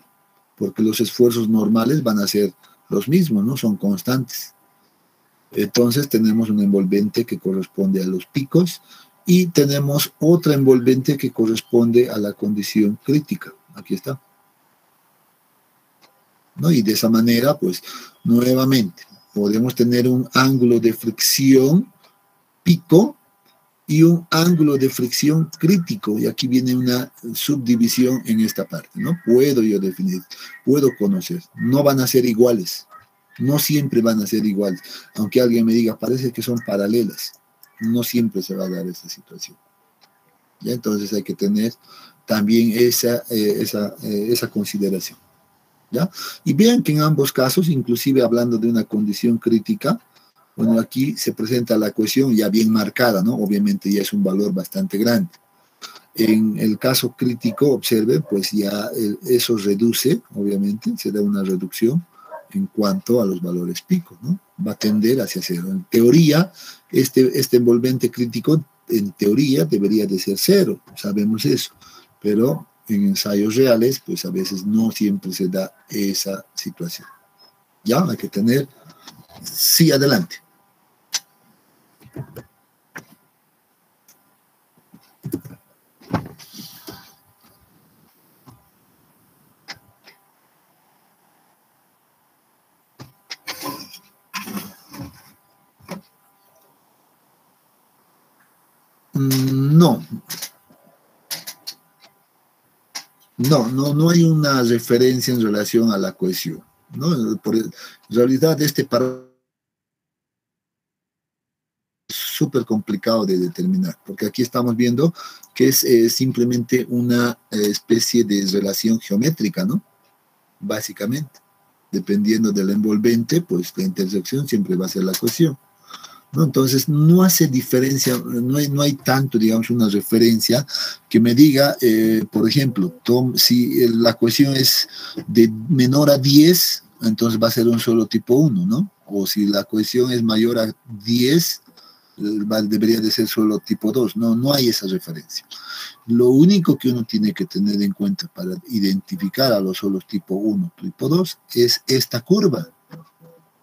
porque los esfuerzos normales van a ser los mismos, ¿no? Son constantes. Entonces tenemos un envolvente que corresponde a los picos y tenemos otra envolvente que corresponde a la condición crítica. Aquí está. ¿No? Y de esa manera, pues, nuevamente, podemos tener un ángulo de fricción pico y un ángulo de fricción crítico. Y aquí viene una subdivisión en esta parte, ¿no? Puedo yo definir, puedo conocer. No van a ser iguales. No siempre van a ser iguales. Aunque alguien me diga, parece que son paralelas. No siempre se va a dar esta situación. ¿Ya? Entonces hay que tener también esa consideración. ¿Ya? Y vean que en ambos casos, inclusive hablando de una condición crítica, bueno, aquí se presenta la cohesión ya bien marcada, ¿no? Obviamente ya es un valor bastante grande. En el caso crítico, observen, pues ya eso reduce, obviamente, se da una reducción en cuanto a los valores pico, ¿no? Va a tender hacia cero. En teoría, este envolvente crítico, en teoría, debería de ser cero, sabemos eso, pero en ensayos reales, pues a veces no siempre se da esa situación. Ya, hay que tener, sí, adelante. No. No hay una referencia en relación a la cohesión, ¿no? En realidad este parámetro es súper complicado de determinar, porque aquí estamos viendo que es simplemente una especie de relación geométrica, ¿no? Básicamente, dependiendo del envolvente, pues la intersección siempre va a ser la cohesión, ¿no? Entonces, no hace diferencia, no hay tanto, digamos, una referencia que me diga, por ejemplo, si la cohesión es de menor a 10, entonces va a ser un solo tipo 1, ¿no? O si la cohesión es mayor a 10, debería de ser solo tipo 2. No hay esa referencia. Lo único que uno tiene que tener en cuenta para identificar a los solos tipo 1, tipo 2, es esta curva.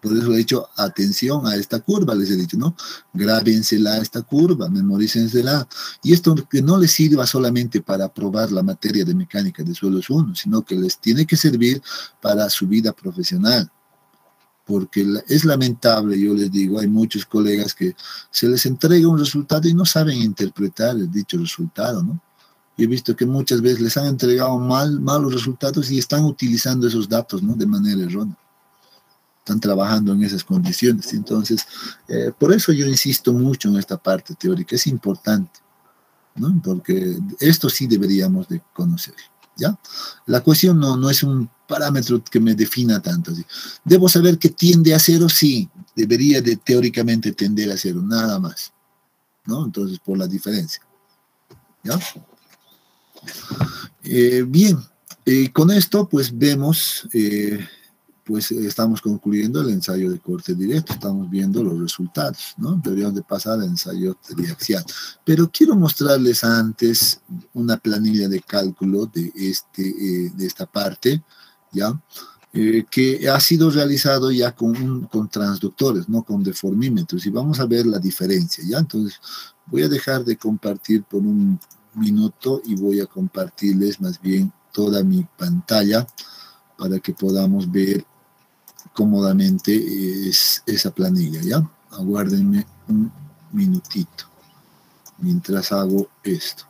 Por eso he dicho, atención a esta curva, les he dicho, ¿no? Grábensela esta curva, memorícensela. Y esto que no les sirva solamente para probar la materia de mecánica de suelos 1, sino que les tiene que servir para su vida profesional. Porque es lamentable, yo les digo, hay muchos colegas que se les entrega un resultado y no saben interpretar el dicho resultado, ¿no? Yo he visto que muchas veces les han entregado malos resultados y están utilizando esos datos, ¿no? De manera errónea. Están trabajando en esas condiciones. Entonces, por eso yo insisto mucho en esta parte teórica, es importante, ¿no? Porque esto sí deberíamos de conocer, ¿ya? La cohesión no es un parámetro que me defina tanto. ¿Sí? ¿Debo saber que tiende a cero? Sí, debería de teóricamente tender a cero, nada más, ¿no? Entonces, por la diferencia, ¿ya? Bien, con esto, pues vemos... pues estamos concluyendo el ensayo de corte directo, estamos viendo los resultados, ¿no? Deberíamos de pasar al ensayo triaxial. Pero quiero mostrarles antes una planilla de cálculo de esta parte, ¿ya? Que ha sido realizado ya con transductores, no con deformímetros, y vamos a ver la diferencia, ¿ya? Entonces, voy a dejar de compartir por un minuto y voy a compartirles más bien toda mi pantalla para que podamos ver cómodamente esa planilla, ¿ya? Aguárdenme un minutito mientras hago esto.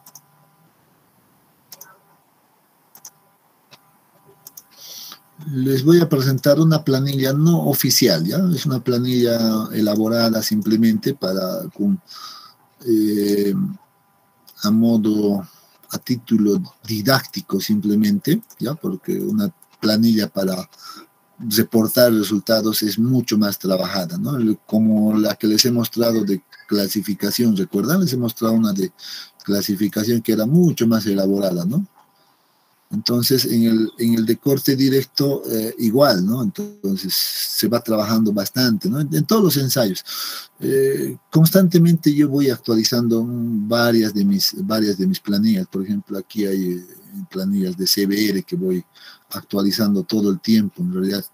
Les voy a presentar una planilla no oficial, ¿ya? Es una planilla elaborada simplemente a título didáctico simplemente, ¿ya? Porque una planilla para reportar resultados es mucho más trabajada, ¿no? Como la que les he mostrado de clasificación, ¿recuerdan? Les he mostrado una de clasificación que era mucho más elaborada, ¿no? Entonces, en el de corte directo, igual, ¿no? Entonces, se va trabajando bastante, ¿no? En todos los ensayos. Constantemente yo voy actualizando varias de mis planillas. Por ejemplo, aquí hay planillas de CBR que voy actualizando todo el tiempo. En realidad,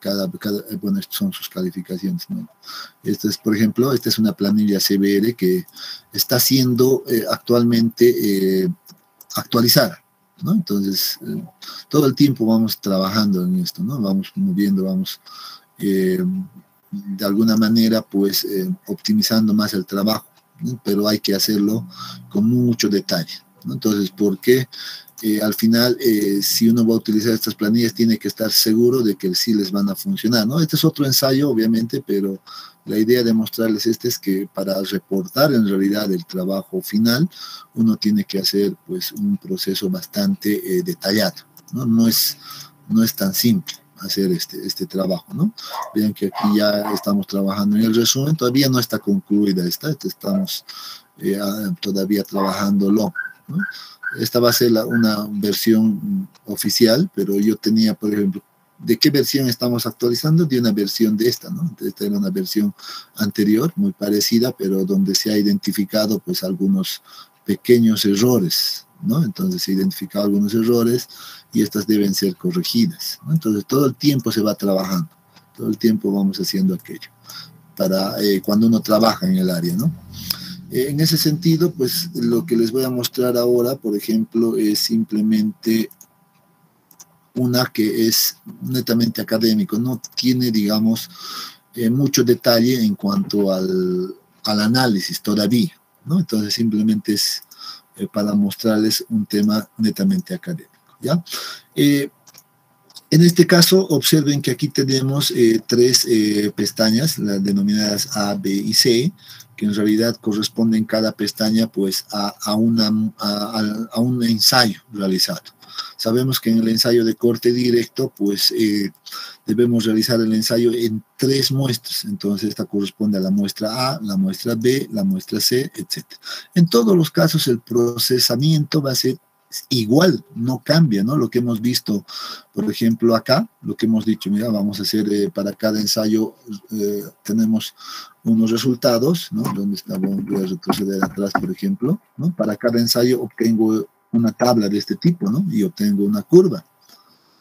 bueno, estas son sus calificaciones, ¿no? Esta es, por ejemplo, esta es una planilla CBR que está siendo actualmente actualizada, ¿no? Entonces, todo el tiempo vamos trabajando en esto, ¿no? Vamos moviendo, vamos de alguna manera, pues, optimizando más el trabajo, ¿no? Pero hay que hacerlo con mucho detalle, ¿no? Entonces, ¿por qué? Al final, si uno va a utilizar estas planillas, tiene que estar seguro de que sí les van a funcionar, ¿no? Este es otro ensayo, obviamente, pero la idea de mostrarles es que para reportar en realidad el trabajo final, uno tiene que hacer, pues, un proceso bastante detallado, ¿no? No es tan simple hacer este trabajo, ¿no? Vean que aquí ya estamos trabajando en el resumen, todavía no está concluida estamos todavía trabajándolo, ¿no? Esta va a ser una versión oficial, pero yo tenía, por ejemplo, ¿de qué versión estamos actualizando? De una versión de esta, ¿no? Esta era una versión anterior, muy parecida, pero donde se ha identificado, pues, algunos pequeños errores, ¿no? Entonces se ha identificado algunos errores y estas deben ser corregidas, ¿no? Entonces todo el tiempo se va trabajando, todo el tiempo vamos haciendo aquello, para cuando uno trabaja en el área, ¿no? En ese sentido, pues lo que les voy a mostrar ahora, por ejemplo, es simplemente una que es netamente académico, no tiene, digamos, mucho detalle en cuanto al análisis todavía, ¿no? Entonces simplemente es para mostrarles un tema netamente académico, ¿ya? En este caso, observen que aquí tenemos tres pestañas, las denominadas A, B y C, que en realidad corresponden cada pestaña, pues, a un ensayo realizado. Sabemos que en el ensayo de corte directo, pues, debemos realizar el ensayo en 3 muestras. Entonces, esta corresponde a la muestra A, la muestra B, la muestra C, etc. En todos los casos, el procesamiento va a ser igual, no cambia, ¿no? Lo que hemos visto, por ejemplo, acá, lo que hemos dicho, mira, vamos a hacer para cada ensayo, tenemos unos resultados, ¿no? ¿Dónde está? Voy a retroceder atrás, por ejemplo, ¿no? Para cada ensayo obtengo una tabla de este tipo, ¿no? Y obtengo una curva.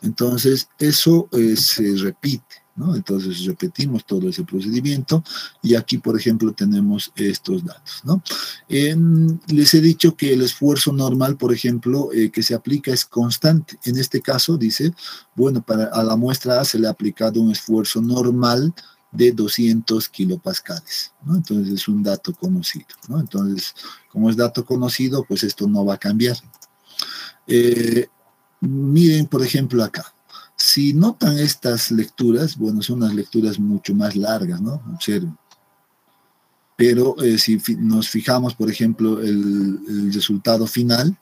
Entonces, eso se repite, ¿no? Entonces, repetimos todo ese procedimiento y aquí, por ejemplo, tenemos estos datos, ¿no? Les he dicho que el esfuerzo normal, por ejemplo, que se aplica es constante. En este caso, dice, bueno, a la muestra A se le ha aplicado un esfuerzo normal de 200 kilopascales, ¿no? Entonces, es un dato conocido, ¿no? Entonces, como es dato conocido, pues esto no va a cambiar. Miren, por ejemplo, acá. Si notan estas lecturas, bueno, son unas lecturas mucho más largas, ¿no? Observen. Pero si nos fijamos, por ejemplo, el resultado final,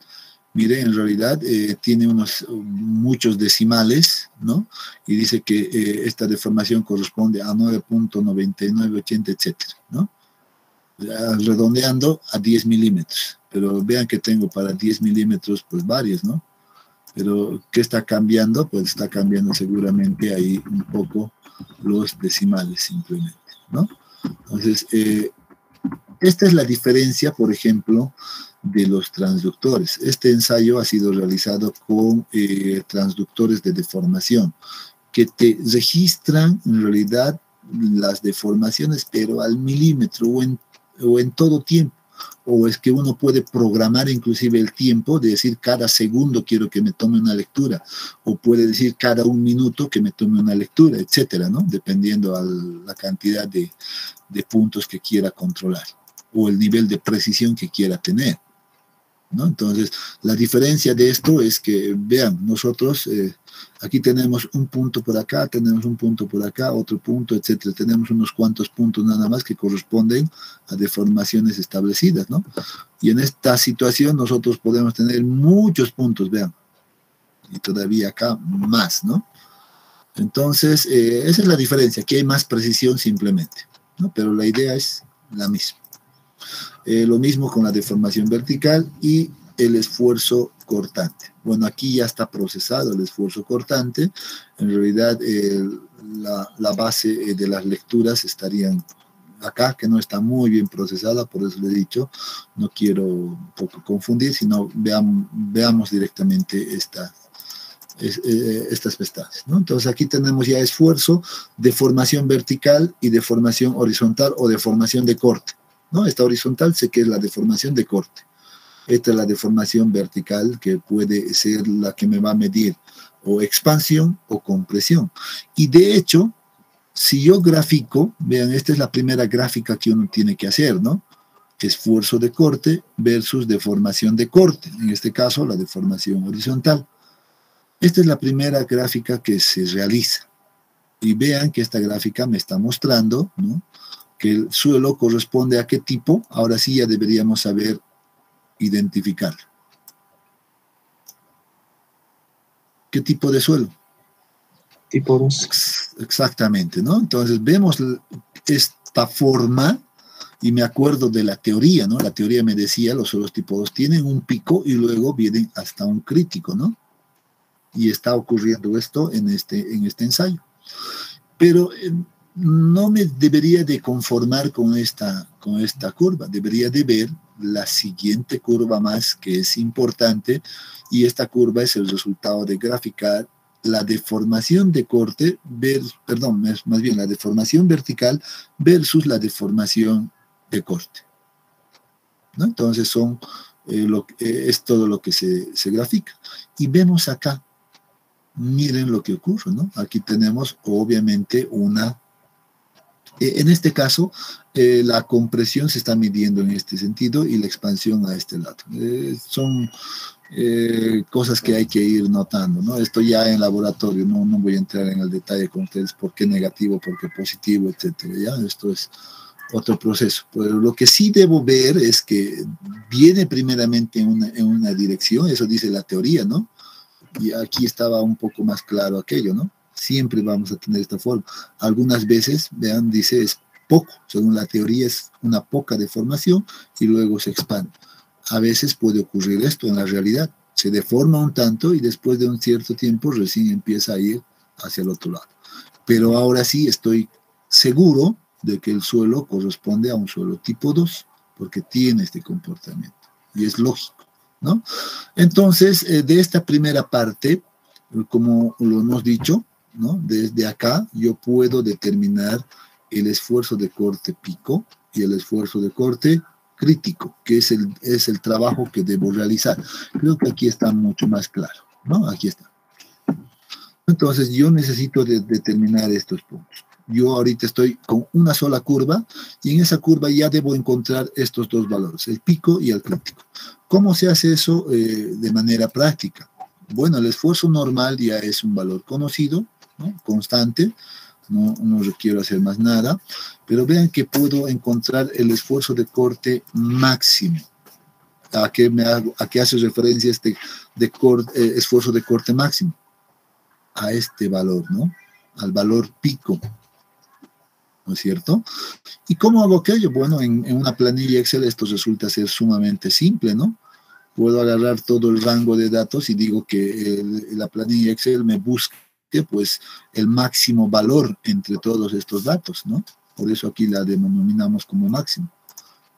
miren, en realidad tiene muchos decimales, ¿no? Y dice que esta deformación corresponde a 9.9980, etcétera, ¿no? Redondeando a 10 milímetros. Pero vean que tengo para 10 milímetros, pues varios, ¿no? Pero, ¿qué está cambiando? Pues está cambiando seguramente ahí un poco los decimales simplemente, ¿no? Entonces, esta es la diferencia, por ejemplo, de los transductores. Este ensayo ha sido realizado con transductores de deformación, que te registran en realidad las deformaciones, pero al milímetro o en todo tiempo. O es que uno puede programar inclusive el tiempo, de decir cada segundo quiero que me tome una lectura, o puede decir cada 1 minuto que me tome una lectura, etcétera, ¿no? Dependiendo a la cantidad de puntos que quiera controlar, o el nivel de precisión que quiera tener, ¿no? Entonces, la diferencia de esto es que, vean, nosotros aquí tenemos un punto por acá, tenemos un punto por acá, otro punto, etcétera. Tenemos unos cuantos puntos nada más que corresponden a deformaciones establecidas, ¿no? Y en esta situación nosotros podemos tener muchos puntos, vean, y todavía acá más, ¿no? Entonces, esa es la diferencia, que hay más precisión simplemente, ¿no? Pero la idea es la misma. Lo mismo con la deformación vertical y el esfuerzo cortante. Bueno, aquí ya está procesado el esfuerzo cortante. En realidad, la base de las lecturas estarían acá, que no está muy bien procesada, por eso le he dicho, no quiero un poco confundir, sino veamos directamente estas pestañas, ¿no? Entonces aquí tenemos ya esfuerzo, deformación vertical y deformación horizontal o deformación de corte, ¿no? Esta horizontal sé que es la deformación de corte. Esta es la deformación vertical, que puede ser la que me va a medir o expansión o compresión. Y de hecho, si yo grafico, vean, esta es la primera gráfica que uno tiene que hacer, ¿no? Esfuerzo de corte versus deformación de corte. En este caso, la deformación horizontal. Esta es la primera gráfica que se realiza. Y vean que esta gráfica me está mostrando, ¿no?, que el suelo corresponde a qué tipo. Ahora sí ya deberíamos saber identificarlo. ¿Qué tipo de suelo? Tipo 2. Exactamente, ¿no? Entonces vemos esta forma y me acuerdo de la teoría, ¿no? La teoría me decía, los suelos tipo 2 tienen un pico y luego vienen hasta un crítico, ¿no? Y está ocurriendo esto en este ensayo. Pero no me debería de conformar con esta curva, debería de ver la siguiente curva más, que es importante, y esta curva es el resultado de graficar la deformación de corte, más bien la deformación vertical versus la deformación de corte, ¿no? Entonces es todo lo que se grafica. Y vemos acá, miren lo que ocurre, ¿no? Aquí tenemos obviamente en este caso, la compresión se está midiendo en este sentido y la expansión a este lado. Son cosas que hay que ir notando, ¿no? Esto ya en laboratorio, no voy a entrar en el detalle con ustedes por qué negativo, por qué positivo, etcétera, ¿ya? Esto es otro proceso. Pero lo que sí debo ver es que viene primeramente en una dirección, eso dice la teoría, ¿no? Y aquí estaba un poco más claro aquello, ¿no? Siempre vamos a tener esta forma. Algunas veces, vean, dice es poco, según la teoría es una poca deformación y luego se expande. A veces puede ocurrir esto en la realidad, se deforma un tanto y después de un cierto tiempo recién empieza a ir hacia el otro lado. Pero ahora sí estoy seguro de que el suelo corresponde a un suelo tipo 2, porque tiene este comportamiento y es lógico, ¿no? Entonces, de esta primera parte, como lo hemos dicho, ¿no?, desde acá yo puedo determinar el esfuerzo de corte pico y el esfuerzo de corte crítico, que es el trabajo que debo realizar. Creo que aquí está mucho más claro, ¿no? Aquí está. Entonces yo necesito determinar estos puntos. Yo ahorita estoy con una sola curva y en esa curva ya debo encontrar estos dos valores, el pico y el crítico. ¿Cómo se hace eso de manera práctica? Bueno, el esfuerzo normal ya es un valor conocido, ¿no?, constante, no requiero hacer más nada, pero vean que puedo encontrar el esfuerzo de corte máximo. ¿A qué hace referencia esfuerzo de corte máximo? A este valor, ¿no?, al valor pico, ¿no es cierto? ¿Y cómo hago aquello? Bueno, en una planilla Excel esto resulta ser sumamente simple, ¿no? Puedo agarrar todo el rango de datos y digo que la planilla Excel me busque pues el máximo valor entre todos estos datos, ¿no? Por eso aquí la denominamos como máximo,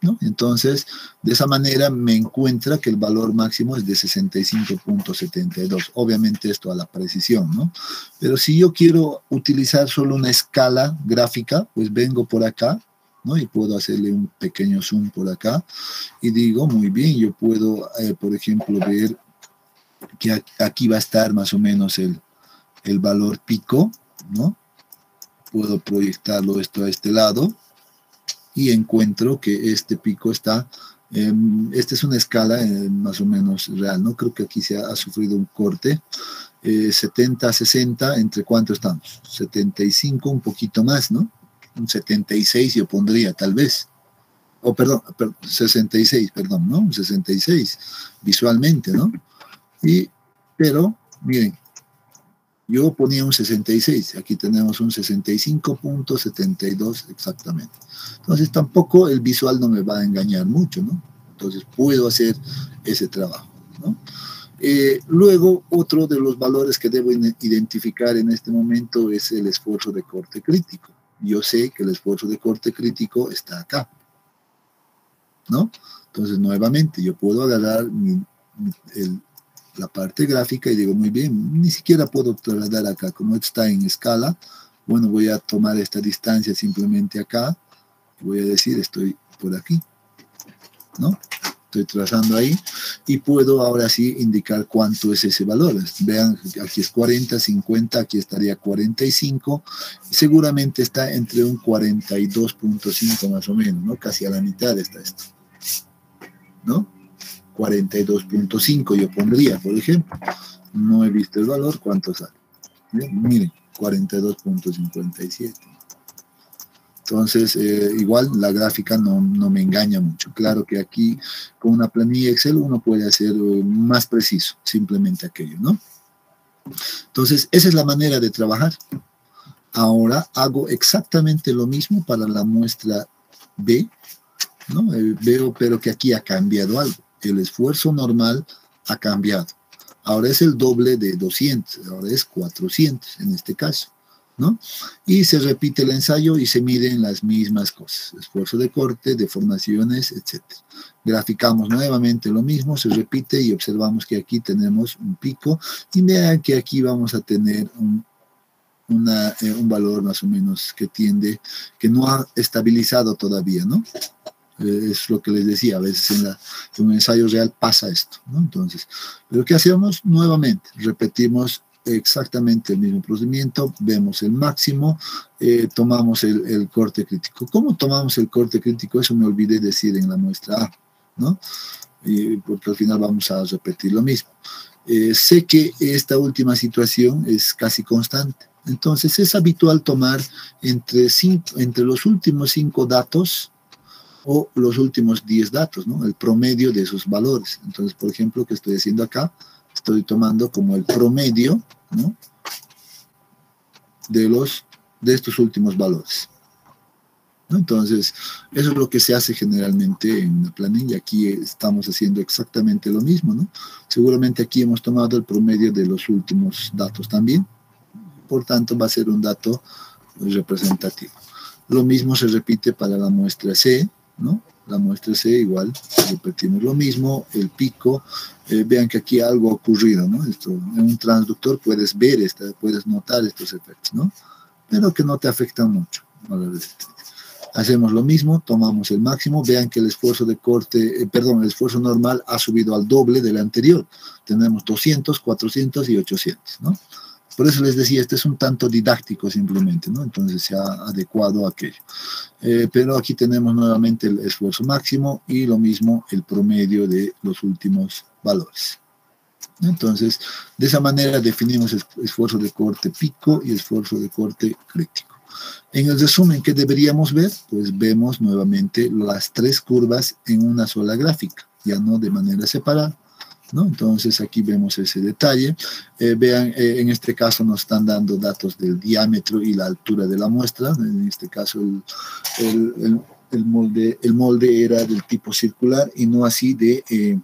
¿no? Entonces, de esa manera me encuentra que el valor máximo es de 65.72. Obviamente esto a la precisión, ¿no? Pero si yo quiero utilizar solo una escala gráfica, pues vengo por acá, ¿no?, y puedo hacerle un pequeño zoom por acá y digo, muy bien, yo puedo, por ejemplo, ver que aquí va a estar más o menos el valor pico, ¿no? Puedo proyectarlo esto a este lado y encuentro que este pico está, esta es una escala más o menos real, ¿no? Creo que aquí se ha sufrido un corte, 70, 60, ¿entre cuánto estamos? 75, un poquito más, ¿no? Un 76 yo pondría, tal vez. 66, perdón, ¿no? Un 66 visualmente, ¿no? Pero, miren, yo ponía un 66, aquí tenemos un 65.72 exactamente. Entonces tampoco el visual no me va a engañar mucho, ¿no? Entonces puedo hacer ese trabajo. ¿no? Luego, otro de los valores que debo identificar en este momento es el esfuerzo de corte crítico. Yo sé que el esfuerzo de corte crítico está acá, ¿no? Entonces, nuevamente, yo puedo agarrar la parte gráfica y digo, muy bien, ni siquiera puedo trasladar acá, como está en escala, bueno, voy a tomar esta distancia simplemente acá, y voy a decir, estoy por aquí, ¿no? Estoy trazando ahí y puedo ahora sí indicar cuánto es ese valor. Vean, aquí es 40, 50, aquí estaría 45, y seguramente está entre un 42.5 más o menos, ¿no? Casi a la mitad está esto, ¿no? 42.5 yo pondría, por ejemplo. No he visto el valor, ¿cuánto sale? Bien, miren, 42.57. Entonces, igual la gráfica no me engaña mucho. Claro que aquí con una planilla Excel uno puede hacer más preciso, simplemente aquello, ¿no? Entonces, esa es la manera de trabajar. Ahora hago exactamente lo mismo para la muestra B, ¿no? Veo, pero que aquí ha cambiado algo. El esfuerzo normal ha cambiado. Ahora es el doble de 200, ahora es 400 en este caso, ¿no? Y se repite el ensayo y se miden las mismas cosas, esfuerzo de corte, deformaciones, etc. Graficamos nuevamente lo mismo, se repite y observamos que aquí tenemos un pico y vean que aquí vamos a tener un valor más o menos que no ha estabilizado todavía, ¿no? Es lo que les decía, a veces en un ensayo real pasa esto, ¿no? Entonces, pero ¿qué hacemos? Nuevamente, repetimos exactamente el mismo procedimiento, vemos el máximo, tomamos el corte crítico. ¿Cómo tomamos el corte crítico? Eso me olvidé decir en la muestra A, ¿no? Porque al final vamos a repetir lo mismo. Sé que esta última situación es casi constante, entonces es habitual tomar entre los últimos 5 datos o los últimos 10 datos, ¿no? El promedio de esos valores. Entonces, por ejemplo, ¿qué estoy haciendo acá? Estoy tomando como el promedio, ¿no? de estos últimos valores, ¿no? Entonces, eso es lo que se hace generalmente en la planilla. Aquí estamos haciendo exactamente lo mismo, ¿no? Seguramente aquí hemos tomado el promedio de los últimos datos también. Por tanto, va a ser un dato representativo. Lo mismo se repite para la muestra C, ¿no? La muestra C igual, repetimos lo mismo, el pico, vean que aquí algo ha ocurrido, ¿no? Esto, en un transductor puedes ver, puedes notar estos efectos, ¿no? Pero que no te afectan mucho. Hacemos lo mismo, tomamos el máximo, vean que el esfuerzo de corte, el esfuerzo normal ha subido al doble del anterior. Tenemos 200, 400 y 800, ¿no? Por eso les decía, este es un tanto didáctico simplemente, ¿no? Entonces se ha adecuado a aquello. Pero aquí tenemos nuevamente el esfuerzo máximo y lo mismo el promedio de los últimos valores. Entonces, de esa manera definimos esfuerzo de corte pico y esfuerzo de corte crítico. En el resumen, ¿qué deberíamos ver? Pues vemos nuevamente las 3 curvas en una sola gráfica, ya no de manera separada, ¿no? Entonces aquí vemos ese detalle. Vean, en este caso nos están dando datos del diámetro y la altura de la muestra. En este caso el molde era del tipo circular y no así de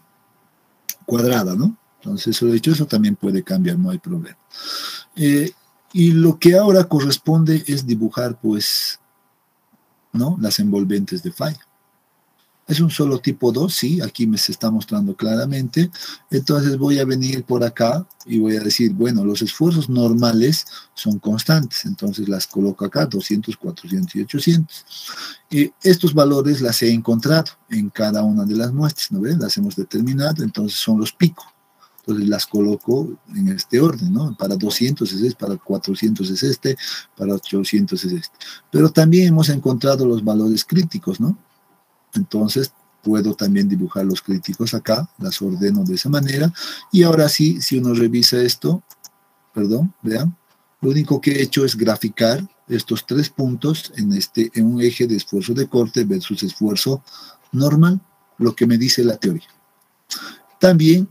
cuadrada, ¿no? Entonces, eso de hecho, eso también puede cambiar, no hay problema. Y lo que ahora corresponde es dibujar, pues, ¿no? Las envolventes de falla. Es un solo tipo 2, sí, aquí se está mostrando claramente. Entonces voy a venir por acá y voy a decir, bueno, los esfuerzos normales son constantes. Entonces las coloco acá, 200, 400 y 800. Y estos valores las he encontrado en cada una de las muestras, ¿no ven? Las hemos determinado, entonces son los picos. Entonces las coloco en este orden, ¿no? Para 200 es este, para 400 es este, para 800 es este. Pero también hemos encontrado los valores críticos, ¿no? Entonces puedo también dibujar los críticos acá, las ordeno de esa manera. Y ahora sí, si uno revisa esto, perdón, vean, lo único que he hecho es graficar estos 3 puntos en un eje de esfuerzo de corte versus esfuerzo normal, lo que me dice la teoría. También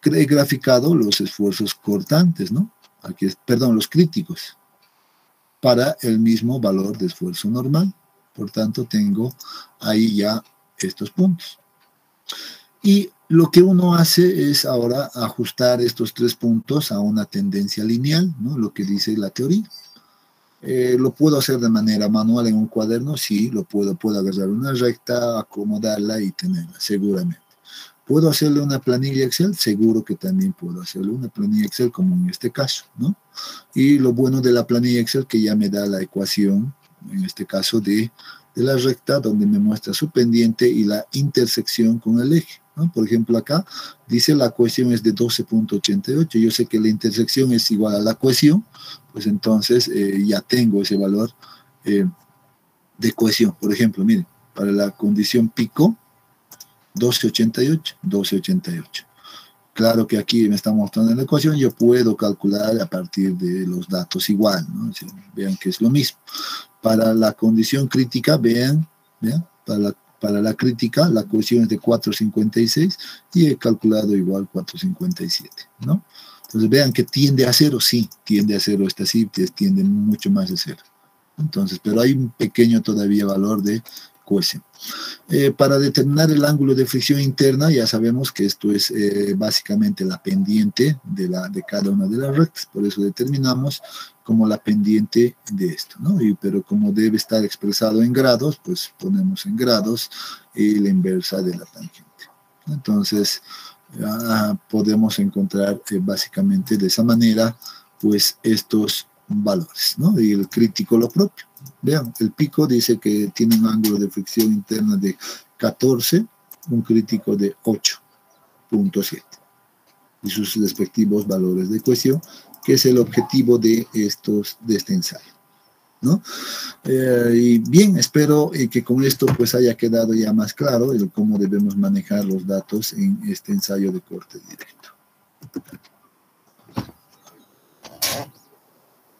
he graficado los esfuerzos cortantes, ¿no? Aquí perdón, los críticos, para el mismo valor de esfuerzo normal. Por tanto, tengo ahí ya estos puntos. Y lo que uno hace es ahora ajustar estos 3 puntos a una tendencia lineal, ¿no? Lo que dice la teoría. ¿Lo puedo hacer de manera manual en un cuaderno? Sí, lo puedo. Puedo agarrar una recta, acomodarla y tenerla, seguramente. ¿Puedo hacerle una planilla Excel? Seguro que también puedo hacerle una planilla Excel, como en este caso, ¿no? Y lo bueno de la planilla Excel que ya me da la ecuación, en este caso de la recta, donde me muestra su pendiente y la intersección con el eje, ¿no? Por ejemplo, acá dice la cohesión es de 12.88. Yo sé que la intersección es igual a la cohesión, pues entonces ya tengo ese valor de cohesión. Por ejemplo, miren, para la condición pico, 12.88, 12.88. Claro que aquí me está mostrando en la ecuación, yo puedo calcular a partir de los datos igual, ¿no? Vean que es lo mismo. Para la condición crítica, vean, para la crítica, la cohesión es de 4.56 y he calculado igual 4.57, ¿no? Entonces vean que tiende a cero, sí, tiende a cero, esta sí tiende mucho más a cero. Entonces, pero hay un pequeño todavía valor de cohesión. Para determinar el ángulo de fricción interna, ya sabemos que esto es básicamente la pendiente de cada una de las rectas, por eso determinamos como la pendiente de esto, ¿no? Pero como debe estar expresado en grados, pues ponemos en grados y la inversa de la tangente. Entonces, podemos encontrar básicamente de esa manera, pues estos valores, ¿no? Y el crítico lo propio. Vean, el pico dice que tiene un ángulo de fricción interna de 14, un crítico de 8.7 y sus respectivos valores de cohesión, que es el objetivo de este ensayo, ¿no? Y bien, espero que con esto pues haya quedado ya más claro el cómo debemos manejar los datos en este ensayo de corte directo.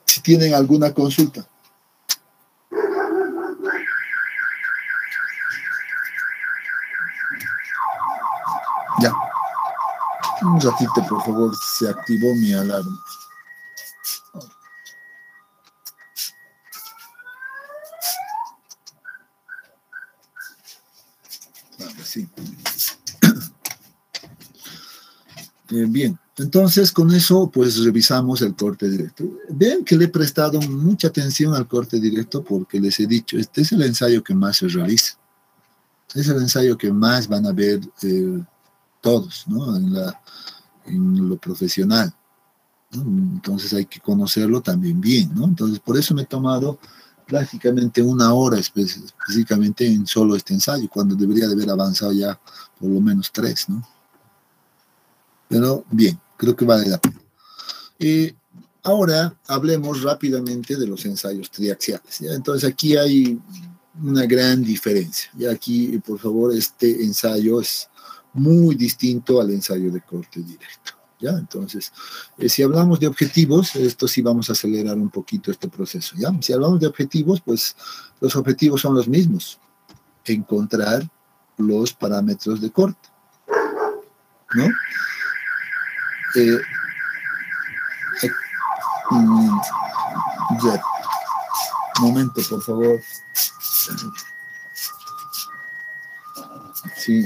Si tienen alguna consulta. Ya. Un ratito, por favor, se activó mi alarma. Ahora sí. Bien, entonces con eso pues revisamos el corte directo. Vean que le he prestado mucha atención al corte directo porque les he dicho, este es el ensayo que más se realiza. Es el ensayo que más van a ver todos, ¿no? En lo profesional, ¿no? Entonces hay que conocerlo también bien, ¿no? Entonces por eso me he tomado prácticamente una hora específicamente en solo este ensayo, cuando debería de haber avanzado ya por lo menos 3, ¿no? Pero bien, creo que vale la pena. Ahora hablemos rápidamente de los ensayos triaxiales, ¿ya? Entonces aquí hay una gran diferencia. Y aquí, por favor, este ensayo es muy distinto al ensayo de corte directo, ¿ya? Entonces, si hablamos de objetivos, esto sí vamos a acelerar un poquito este proceso, ¿ya? Si hablamos de objetivos, pues los objetivos son los mismos. Encontrar los parámetros de corte, ¿no? Ya. Momento, por favor. Sí.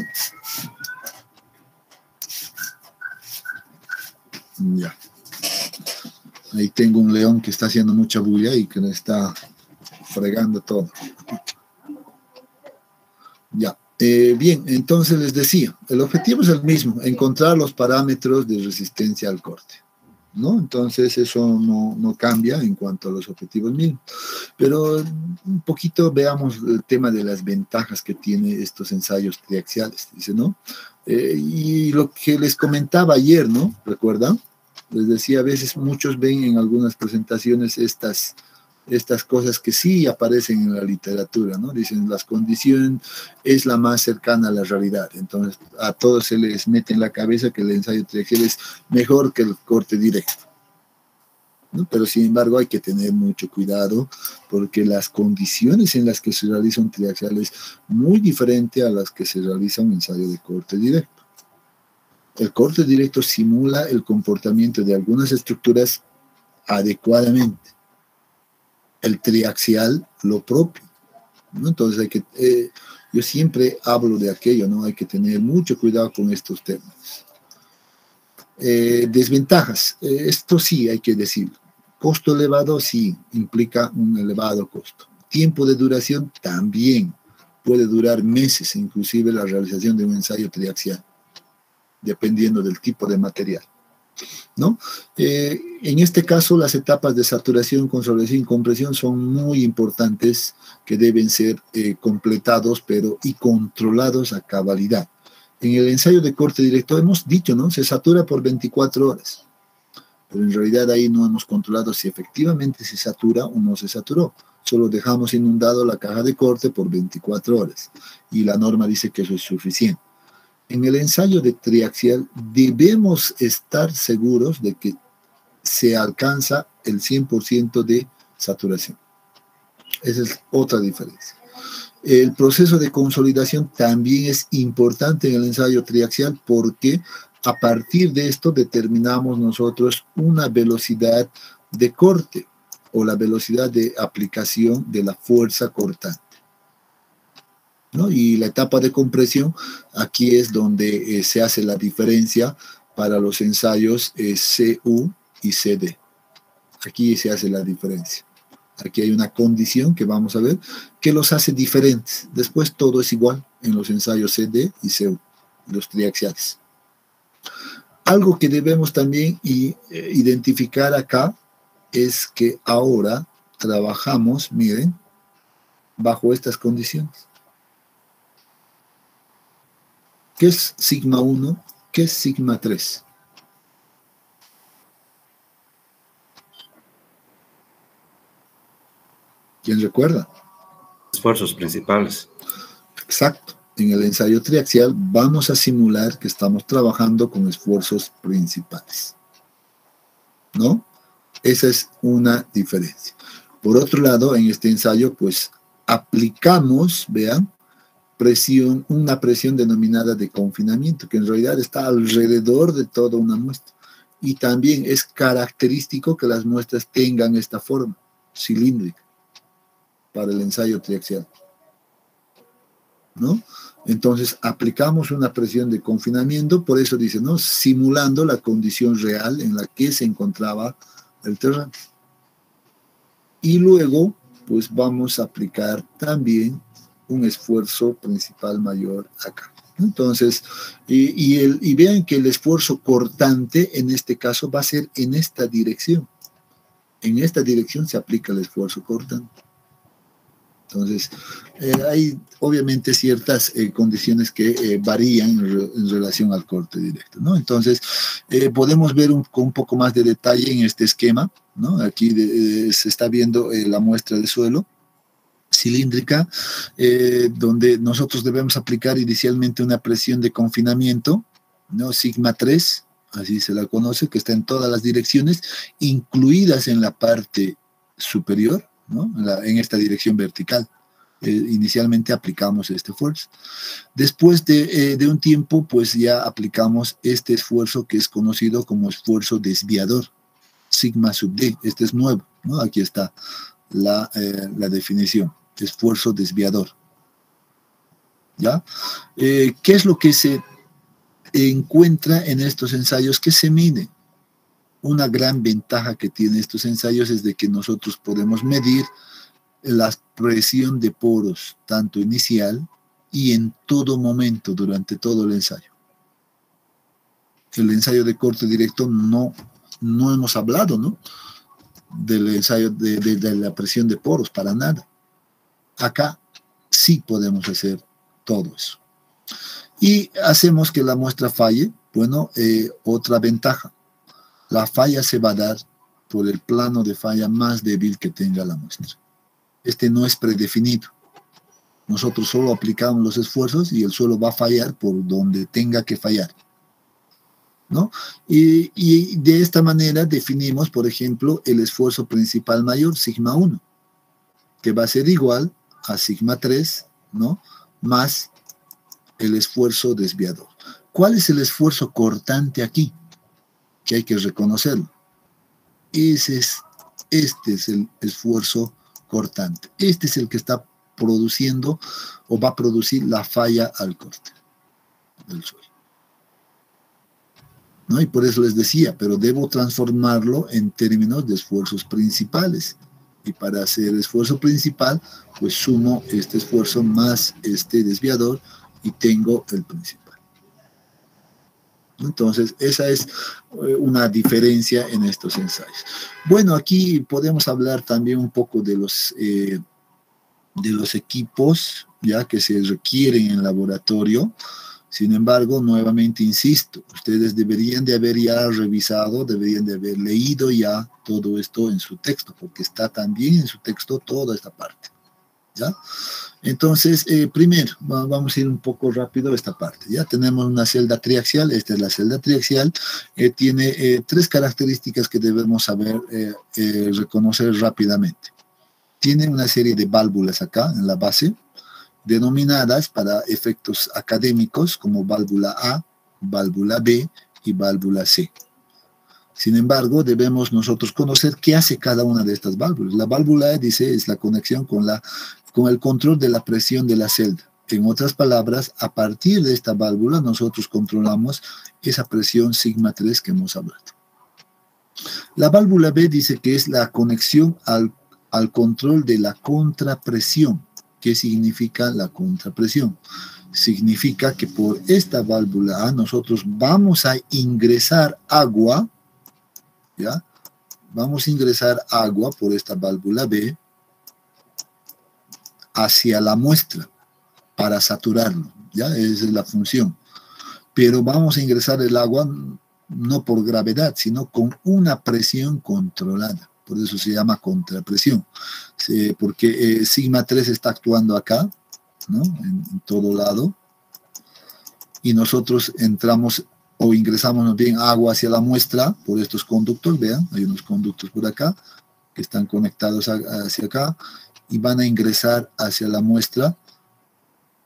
Ya. Ahí tengo un león que está haciendo mucha bulla y que le está fregando todo. Ya. Bien, entonces les decía, el objetivo es el mismo, encontrar los parámetros de resistencia al corte, ¿no? Entonces eso no cambia en cuanto a los objetivos mismos. Pero un poquito veamos el tema de las ventajas que tiene estos ensayos triaxiales, dice, ¿no? Y lo que les comentaba ayer, ¿no? ¿Recuerdan? Les decía, a veces muchos ven en algunas presentaciones estas cosas que sí aparecen en la literatura, ¿no? Dicen, las condiciones es la más cercana a la realidad. Entonces, a todos se les mete en la cabeza que el ensayo triaxial es mejor que el corte directo, ¿no? Pero, sin embargo, hay que tener mucho cuidado porque las condiciones en las que se realiza un triaxial es muy diferente a las que se realiza un ensayo de corte directo. El corte directo simula el comportamiento de algunas estructuras adecuadamente. El triaxial lo propio, ¿no? Entonces hay que Yo siempre hablo de aquello, ¿no? Hay que tener mucho cuidado con estos temas. Desventajas, esto sí hay que decirlo. Costo elevado, sí, implica un elevado costo. Tiempo de duración también puede durar meses, inclusive la realización de un ensayo triaxial, dependiendo del tipo de material, ¿no? En este caso, las etapas de saturación, consolidación y compresión son muy importantes, que deben ser completados y controlados a cabalidad. En el ensayo de corte directo hemos dicho, ¿no? Se satura por 24 horas, pero en realidad ahí no hemos controlado si efectivamente se satura o no se saturó. Solo dejamos inundado la caja de corte por 24 horas y la norma dice que eso es suficiente. En el ensayo de triaxial debemos estar seguros de que se alcanza el 100% de saturación. Esa es otra diferencia. El proceso de consolidación también es importante en el ensayo triaxial, porque a partir de esto determinamos nosotros una velocidad de corte o la velocidad de aplicación de la fuerza cortante, ¿no? Y la etapa de compresión, aquí es donde se hace la diferencia para los ensayos CU y CD. Aquí se hace la diferencia. Aquí hay una condición que vamos a ver que los hace diferentes. Después todo es igual en los ensayos CD y CU, los triaxiales. Algo que debemos también identificar acá es que ahora trabajamos, miren, bajo estas condiciones. ¿Qué es sigma 1? ¿Qué es sigma 3? ¿Quién recuerda? Esfuerzos principales. Exacto. En el ensayo triaxial vamos a simular que estamos trabajando con esfuerzos principales, ¿no? Esa es una diferencia. Por otro lado, en este ensayo, pues aplicamos, vean, una presión denominada de confinamiento, que en realidad está alrededor de toda una muestra. Y también es característico que las muestras tengan esta forma cilíndrica para el ensayo triaxial, ¿no? Entonces aplicamos una presión de confinamiento, por eso dice, ¿no? Simulando la condición real en la que se encontraba el terreno. Y luego, pues vamos a aplicar también un esfuerzo principal mayor acá. Entonces, y vean que el esfuerzo cortante en este caso va a ser en esta dirección. En esta dirección se aplica el esfuerzo cortante. Entonces, hay obviamente ciertas condiciones que varían en relación al corte directo, ¿no? Entonces, podemos ver con un poco más de detalle en este esquema, ¿no? Aquí se está viendo la muestra de suelo cilíndrica, donde nosotros debemos aplicar inicialmente una presión de confinamiento, ¿no? Sigma 3, así se la conoce, que está en todas las direcciones, incluidas en la parte superior, ¿no? En esta dirección vertical. Inicialmente aplicamos este esfuerzo. Después de un tiempo, pues ya aplicamos este esfuerzo que es conocido como esfuerzo desviador, sigma sub D. Este es nuevo, ¿no? Aquí está la definición, esfuerzo desviador. ¿Ya? ¿Qué es lo que se encuentra en estos ensayos que se miden? Una gran ventaja que tienen estos ensayos es de que nosotros podemos medir la presión de poros, tanto inicial y en todo momento, durante todo el ensayo. El ensayo de corte directo no hemos hablado, ¿no? Del ensayo de la presión de poros, para nada. Acá sí podemos hacer todo eso. Y hacemos que la muestra falle. Bueno, otra ventaja. La falla se va a dar por el plano de falla más débil que tenga la muestra. Este no es predefinido. Nosotros solo aplicamos los esfuerzos y el suelo va a fallar por donde tenga que fallar, ¿no? Y de esta manera definimos, por ejemplo, el esfuerzo principal mayor, sigma 1, que va a ser igual a sigma 3, ¿no? Más el esfuerzo desviador. ¿Cuál es el esfuerzo cortante aquí? Que hay que reconocerlo. Este es el esfuerzo cortante. Este es el que está produciendo o va a producir la falla al corte del suelo, ¿no? Y por eso les decía, pero debo transformarlo en términos de esfuerzos principales. Y para hacer esfuerzo principal, pues sumo este esfuerzo más este desviador y tengo el principal. Entonces, esa es una diferencia en estos ensayos. Bueno, aquí podemos hablar también un poco de los equipos ya que se requieren en laboratorio. Sin embargo, nuevamente insisto, ustedes deberían de haber ya revisado, deberían de haber leído ya todo esto en su texto, porque está también en su texto toda esta parte, ¿ya? Entonces, primero, vamos a ir un poco rápido a esta parte. Ya tenemos una celda triaxial, esta es la celda triaxial, tiene tres características que debemos saber reconocer rápidamente. Tiene una serie de válvulas acá en la base, denominadas para efectos académicos como válvula A, válvula B y válvula C. Sin embargo, debemos nosotros conocer qué hace cada una de estas válvulas. La válvula A, dice, es la conexión con el control de la presión de la celda. En otras palabras, a partir de esta válvula nosotros controlamos esa presión sigma 3 que hemos hablado. La válvula B dice que es la conexión al control de la contrapresión. ¿Qué significa la contrapresión? Significa que por esta válvula A nosotros vamos a ingresar agua, ¿ya? Vamos a ingresar agua por esta válvula B hacia la muestra para saturarlo, ¿ya? Esa es la función. Pero vamos a ingresar el agua no por gravedad, sino con una presión controlada. Por eso se llama contrapresión, porque sigma 3 está actuando acá, ¿no? En todo lado, y nosotros entramos o ingresamos bien agua hacia la muestra por estos conductos. Vean, hay unos conductos por acá que están conectados hacia acá y van a ingresar hacia la muestra,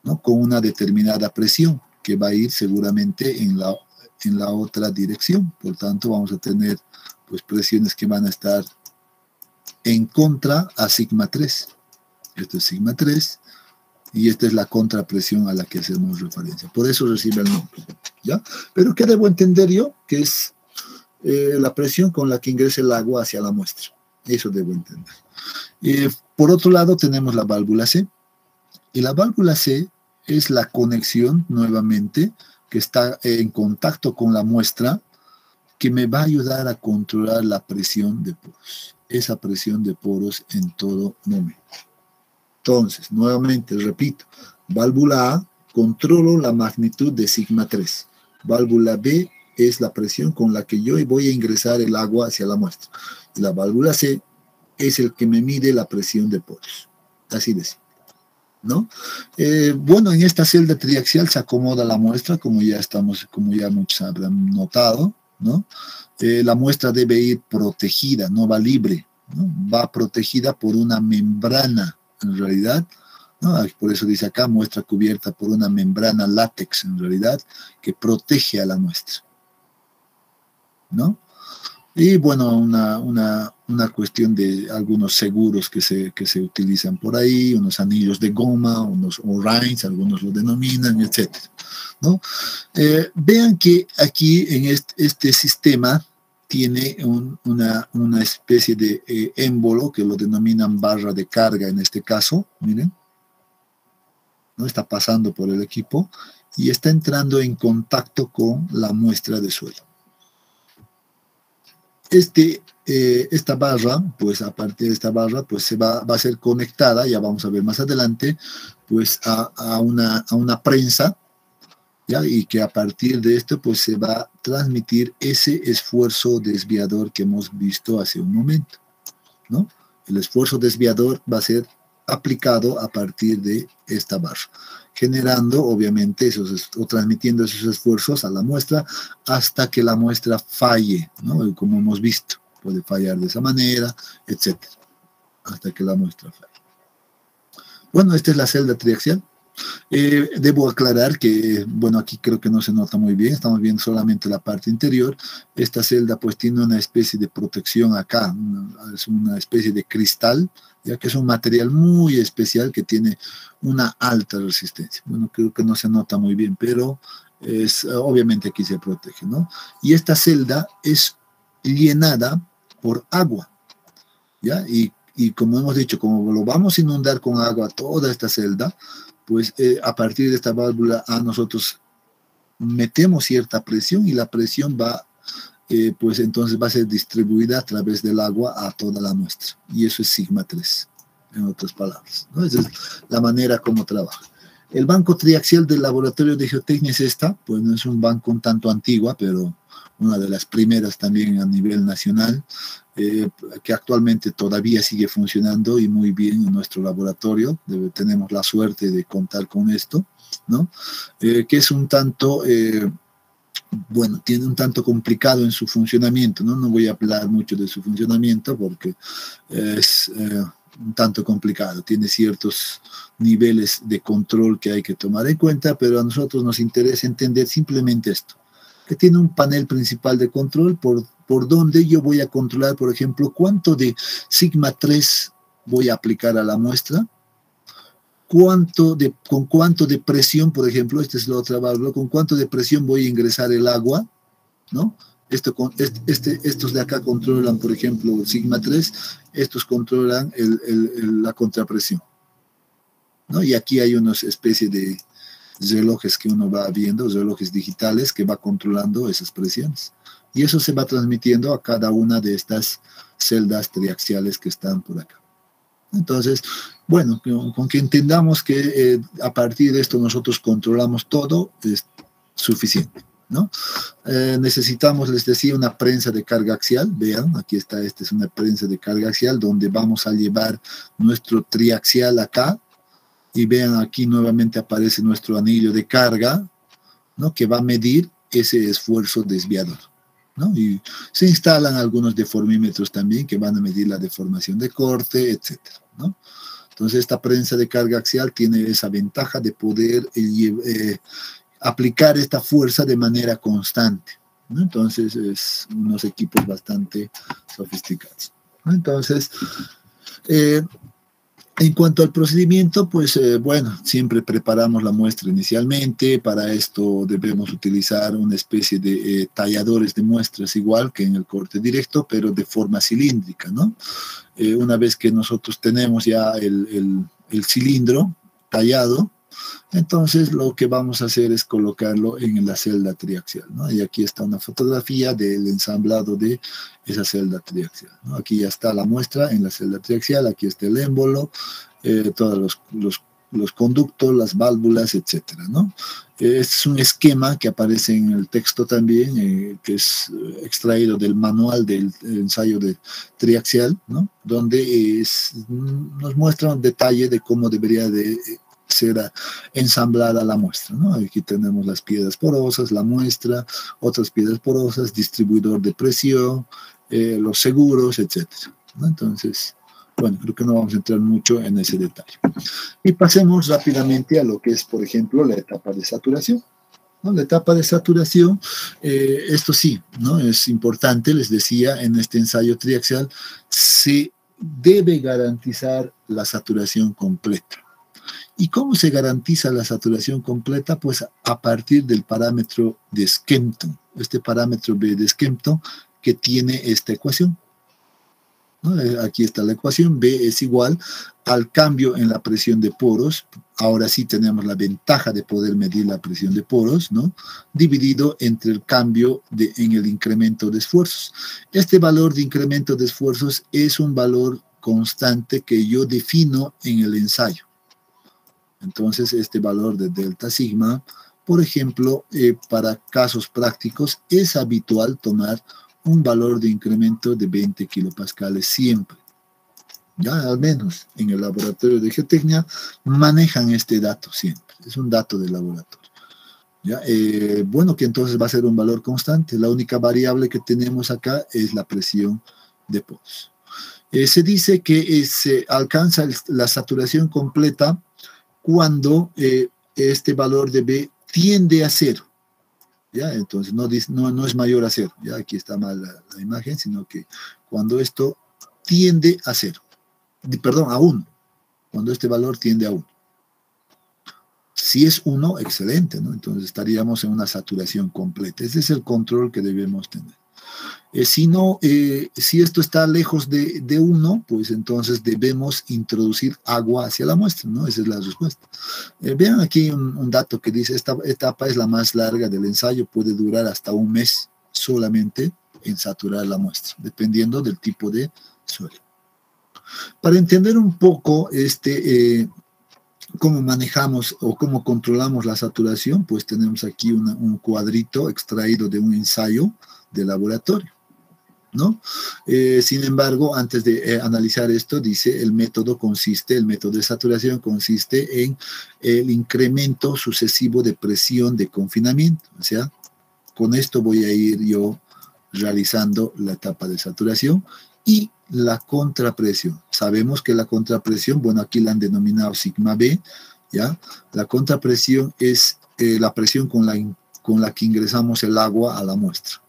¿no? Con una determinada presión que va a ir seguramente en la otra dirección. Por tanto, vamos a tener pues presiones que van a estar en contra a sigma 3. Esto es sigma 3 y esta es la contrapresión a la que hacemos referencia. Por eso recibe el nombre, ¿ya? Pero ¿qué debo entender yo? Que es la presión con la que ingresa el agua hacia la muestra. Eso debo entender. Por otro lado tenemos la válvula C. Y la válvula C es la conexión, nuevamente, que está en contacto con la muestra, que me va a ayudar a controlar la presión de poros. Esa presión de poros en todo momento. Entonces, nuevamente, repito, válvula A, controlo la magnitud de sigma 3. Válvula B es la presión con la que yo voy a ingresar el agua hacia la muestra. Y la válvula C es el que me mide la presión de poros. Así de simple, ¿no? Bueno, en esta celda triaxial se acomoda la muestra, como ya muchos habrán notado, ¿no? La muestra debe ir protegida, no va libre, ¿no? Va protegida por una membrana, en realidad, ¿no? Por eso dice acá, muestra cubierta por una membrana látex, en realidad, que protege a la muestra, ¿no? Y bueno, una cuestión de algunos seguros que se utilizan por ahí, unos anillos de goma, unos O-rings, algunos lo denominan, etc., ¿no? Vean que aquí en este sistema tiene una especie de émbolo que lo denominan barra de carga en este caso, miren, ¿no? Está pasando por el equipo y está entrando en contacto con la muestra de suelo. Esta barra, pues a partir de esta barra, pues va a ser conectada, ya vamos a ver más adelante, pues a una prensa, ¿ya? Y que a partir de esto, pues se va a transmitir ese esfuerzo desviador que hemos visto hace un momento, ¿no? El esfuerzo desviador va a ser aplicado a partir de esta barra, generando obviamente o transmitiendo esos esfuerzos a la muestra hasta que la muestra falle, ¿no? Como hemos visto, puede fallar de esa manera, etcétera, hasta que la muestra falle. Bueno, esta es la celda triaxial. Debo aclarar que, bueno, aquí creo que no se nota muy bien, estamos viendo solamente la parte interior. Esta celda pues tiene una especie de protección acá, es una especie de cristal, ya que es un material muy especial que tiene una alta resistencia. Bueno, creo que no se nota muy bien, pero obviamente aquí se protege, ¿no? Y esta celda es llenada por agua, ¿ya? Y como hemos dicho, como lo vamos a inundar con agua toda esta celda, pues a partir de esta válvula A nosotros metemos cierta presión y la presión va, pues entonces va a ser distribuida a través del agua a toda la muestra. Y eso es sigma 3, en otras palabras, ¿no? Esa es la manera como trabaja. El banco triaxial del Laboratorio de Geotecnia es esta, pues no es un banco un tanto antigua, pero una de las primeras también a nivel nacional, que actualmente todavía sigue funcionando y muy bien en nuestro laboratorio. Tenemos la suerte de contar con esto, ¿no? Que es un tanto, bueno, tiene un tanto complicado en su funcionamiento, ¿no? No voy a hablar mucho de su funcionamiento porque es un tanto complicado, tiene ciertos niveles de control que hay que tomar en cuenta, pero a nosotros nos interesa entender simplemente esto, que tiene un panel principal de control por donde yo voy a controlar, por ejemplo, cuánto de sigma 3 voy a aplicar a la muestra, con cuánto de presión, por ejemplo, esta es la otra válvula, con cuánto de presión voy a ingresar el agua, ¿no? Estos de acá controlan, por ejemplo, sigma 3, estos controlan la contrapresión, ¿no? Y aquí hay una especie de relojes que uno va viendo, relojes digitales que va controlando esas presiones. Y eso se va transmitiendo a cada una de estas celdas triaxiales que están por acá. Entonces, bueno, con que entendamos que a partir de esto nosotros controlamos todo, es suficiente, ¿no? Necesitamos, les decía, una prensa de carga axial. Vean, aquí está, esta es una prensa de carga axial donde vamos a llevar nuestro triaxial acá. Y vean, aquí nuevamente aparece nuestro anillo de carga, ¿no? Que va a medir ese esfuerzo desviador, ¿no? Y se instalan algunos deformímetros también que van a medir la deformación de corte, etcétera, ¿no? Entonces, esta prensa de carga axial tiene esa ventaja de poder aplicar esta fuerza de manera constante, ¿no? Entonces, es unos equipos bastante sofisticados, ¿no? Entonces, en cuanto al procedimiento, pues bueno, siempre preparamos la muestra inicialmente. Para esto debemos utilizar una especie de talladores de muestras igual que en el corte directo, pero de forma cilíndrica, ¿no? Una vez que nosotros tenemos ya el cilindro tallado, entonces lo que vamos a hacer es colocarlo en la celda triaxial, ¿no? Y aquí está una fotografía del ensamblado de esa celda triaxial, ¿no? Aquí ya está la muestra en la celda triaxial, aquí está el émbolo, todos los conductos, las válvulas, etcétera, ¿no? Este es un esquema que aparece en el texto también, que es extraído del manual del ensayo de triaxial, ¿no? Donde nos muestra un detalle de cómo debería de ser ensamblada la muestra, ¿no? Aquí tenemos las piedras porosas, la muestra, otras piedras porosas, distribuidor de presión, los seguros, etcétera, ¿no? Entonces, bueno, creo que no vamos a entrar mucho en ese detalle. Y pasemos rápidamente a lo que es, por ejemplo, la etapa de saturación, ¿no? La etapa de saturación, esto sí, ¿no? Es importante, les decía, en este ensayo triaxial se debe garantizar la saturación completa. ¿Y cómo se garantiza la saturación completa? Pues a partir del parámetro de Skempton, este parámetro B de Skempton que tiene esta ecuación, ¿no? Aquí está la ecuación, B es igual al cambio en la presión de poros. Ahora sí tenemos la ventaja de poder medir la presión de poros, ¿no? Dividido entre el cambio en el incremento de esfuerzos. Este valor de incremento de esfuerzos es un valor constante que yo defino en el ensayo. Entonces, este valor de delta sigma, por ejemplo, para casos prácticos, es habitual tomar un valor de incremento de 20 kilopascales siempre. Ya al menos en el laboratorio de geotecnia manejan este dato siempre. Es un dato del laboratorio. ¿Ya? Bueno, que entonces va a ser un valor constante. La única variable que tenemos acá es la presión de poros. Se dice que se alcanza la saturación completa cuando este valor de B tiende a 0. ¿Ya? Entonces no es mayor a 0. ¿Ya? Aquí está mal la imagen, sino que cuando esto tiende a 0. Perdón, a 1. Cuando este valor tiende a 1. Si es 1, excelente, ¿no? Entonces estaríamos en una saturación completa. Ese es el control que debemos tener. Si esto está lejos de 1, pues entonces debemos introducir agua hacia la muestra, ¿no? Esa es la respuesta. Vean aquí un dato que dice, esta etapa es la más larga del ensayo, puede durar hasta 1 mes solamente en saturar la muestra, dependiendo del tipo de suelo. Para entender un poco cómo manejamos o cómo controlamos la saturación, pues tenemos aquí un cuadrito extraído de un ensayo de laboratorio, ¿no? Sin embargo, antes de analizar esto, dice el método de saturación consiste en el incremento sucesivo de presión de confinamiento. O sea, con esto voy a ir yo realizando la etapa de saturación y la contrapresión. Sabemos que la contrapresión, bueno, aquí la han denominado sigma B, ¿ya? La contrapresión es la presión con la que ingresamos el agua a la muestra,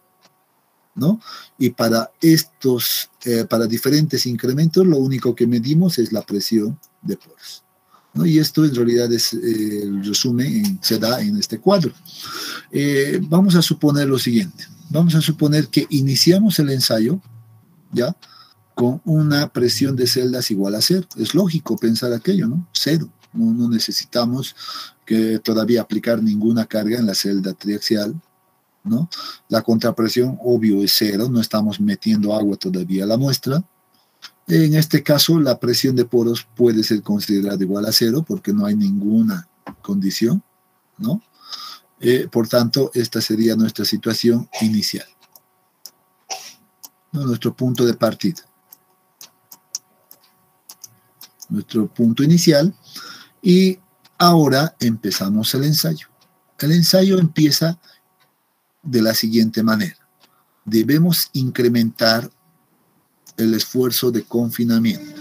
¿no? Y para diferentes incrementos, lo único que medimos es la presión de poros, ¿no? Y esto en realidad es el resumen, se da en este cuadro. Vamos a suponer lo siguiente. Vamos a suponer que iniciamos el ensayo, ¿ya? Con una presión de celdas igual a 0. Es lógico pensar aquello, ¿no? 0. No necesitamos todavía aplicar ninguna carga en la celda triaxial, ¿no? La contrapresión, obvio, es 0. No estamos metiendo agua todavía a la muestra. En este caso, la presión de poros puede ser considerada igual a 0 porque no hay ninguna condición, ¿no? Por tanto, esta sería nuestra situación inicial, ¿no? Nuestro punto de partida. Nuestro punto inicial, y ahora empezamos el ensayo. El ensayo empieza de la siguiente manera. Debemos incrementar el esfuerzo de confinamiento.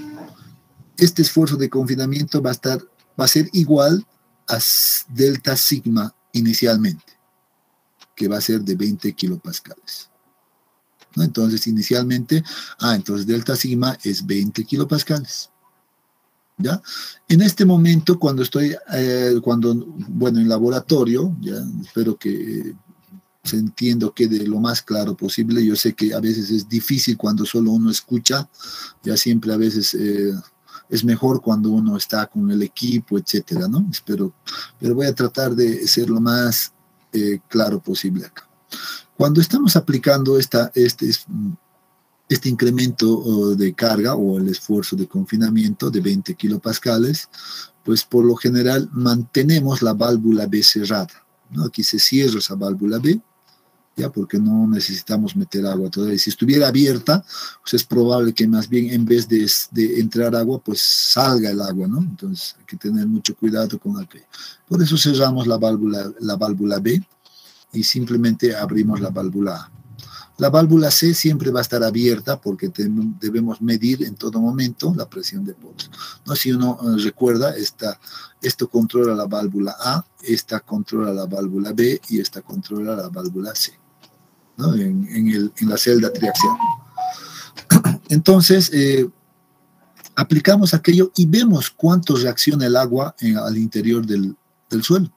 Este esfuerzo de confinamiento va a ser igual a delta sigma inicialmente, que va a ser de 20 kilopascales, ¿no? Entonces, inicialmente, entonces delta sigma es 20 kilopascales. ¿Ya? En este momento, cuando estoy, en laboratorio, ya espero que se entienda, quede lo más claro posible. Yo sé que a veces es difícil cuando solo uno escucha, ya siempre a veces es mejor cuando uno está con el equipo, etcétera, ¿no? Pero voy a tratar de ser lo más claro posible acá. Cuando estamos aplicando este incremento de carga o el esfuerzo de confinamiento de 20 kilopascales, pues por lo general mantenemos la válvula B cerrada, ¿no? Aquí se cierra esa válvula B, ya, porque no necesitamos meter agua todavía. Si estuviera abierta, pues es probable que más bien en vez de entrar agua, pues salga el agua, ¿no? Entonces hay que tener mucho cuidado con aquello. Por eso cerramos la válvula B y simplemente abrimos la válvula A. La válvula C siempre va a estar abierta porque debemos medir en todo momento la presión de poros, ¿no? Si uno recuerda, esto controla la válvula A, esta controla la válvula B y esta controla la válvula C, ¿no? En la celda triaxial. Entonces, aplicamos aquello y vemos cuánto reacciona el agua al interior del suelo.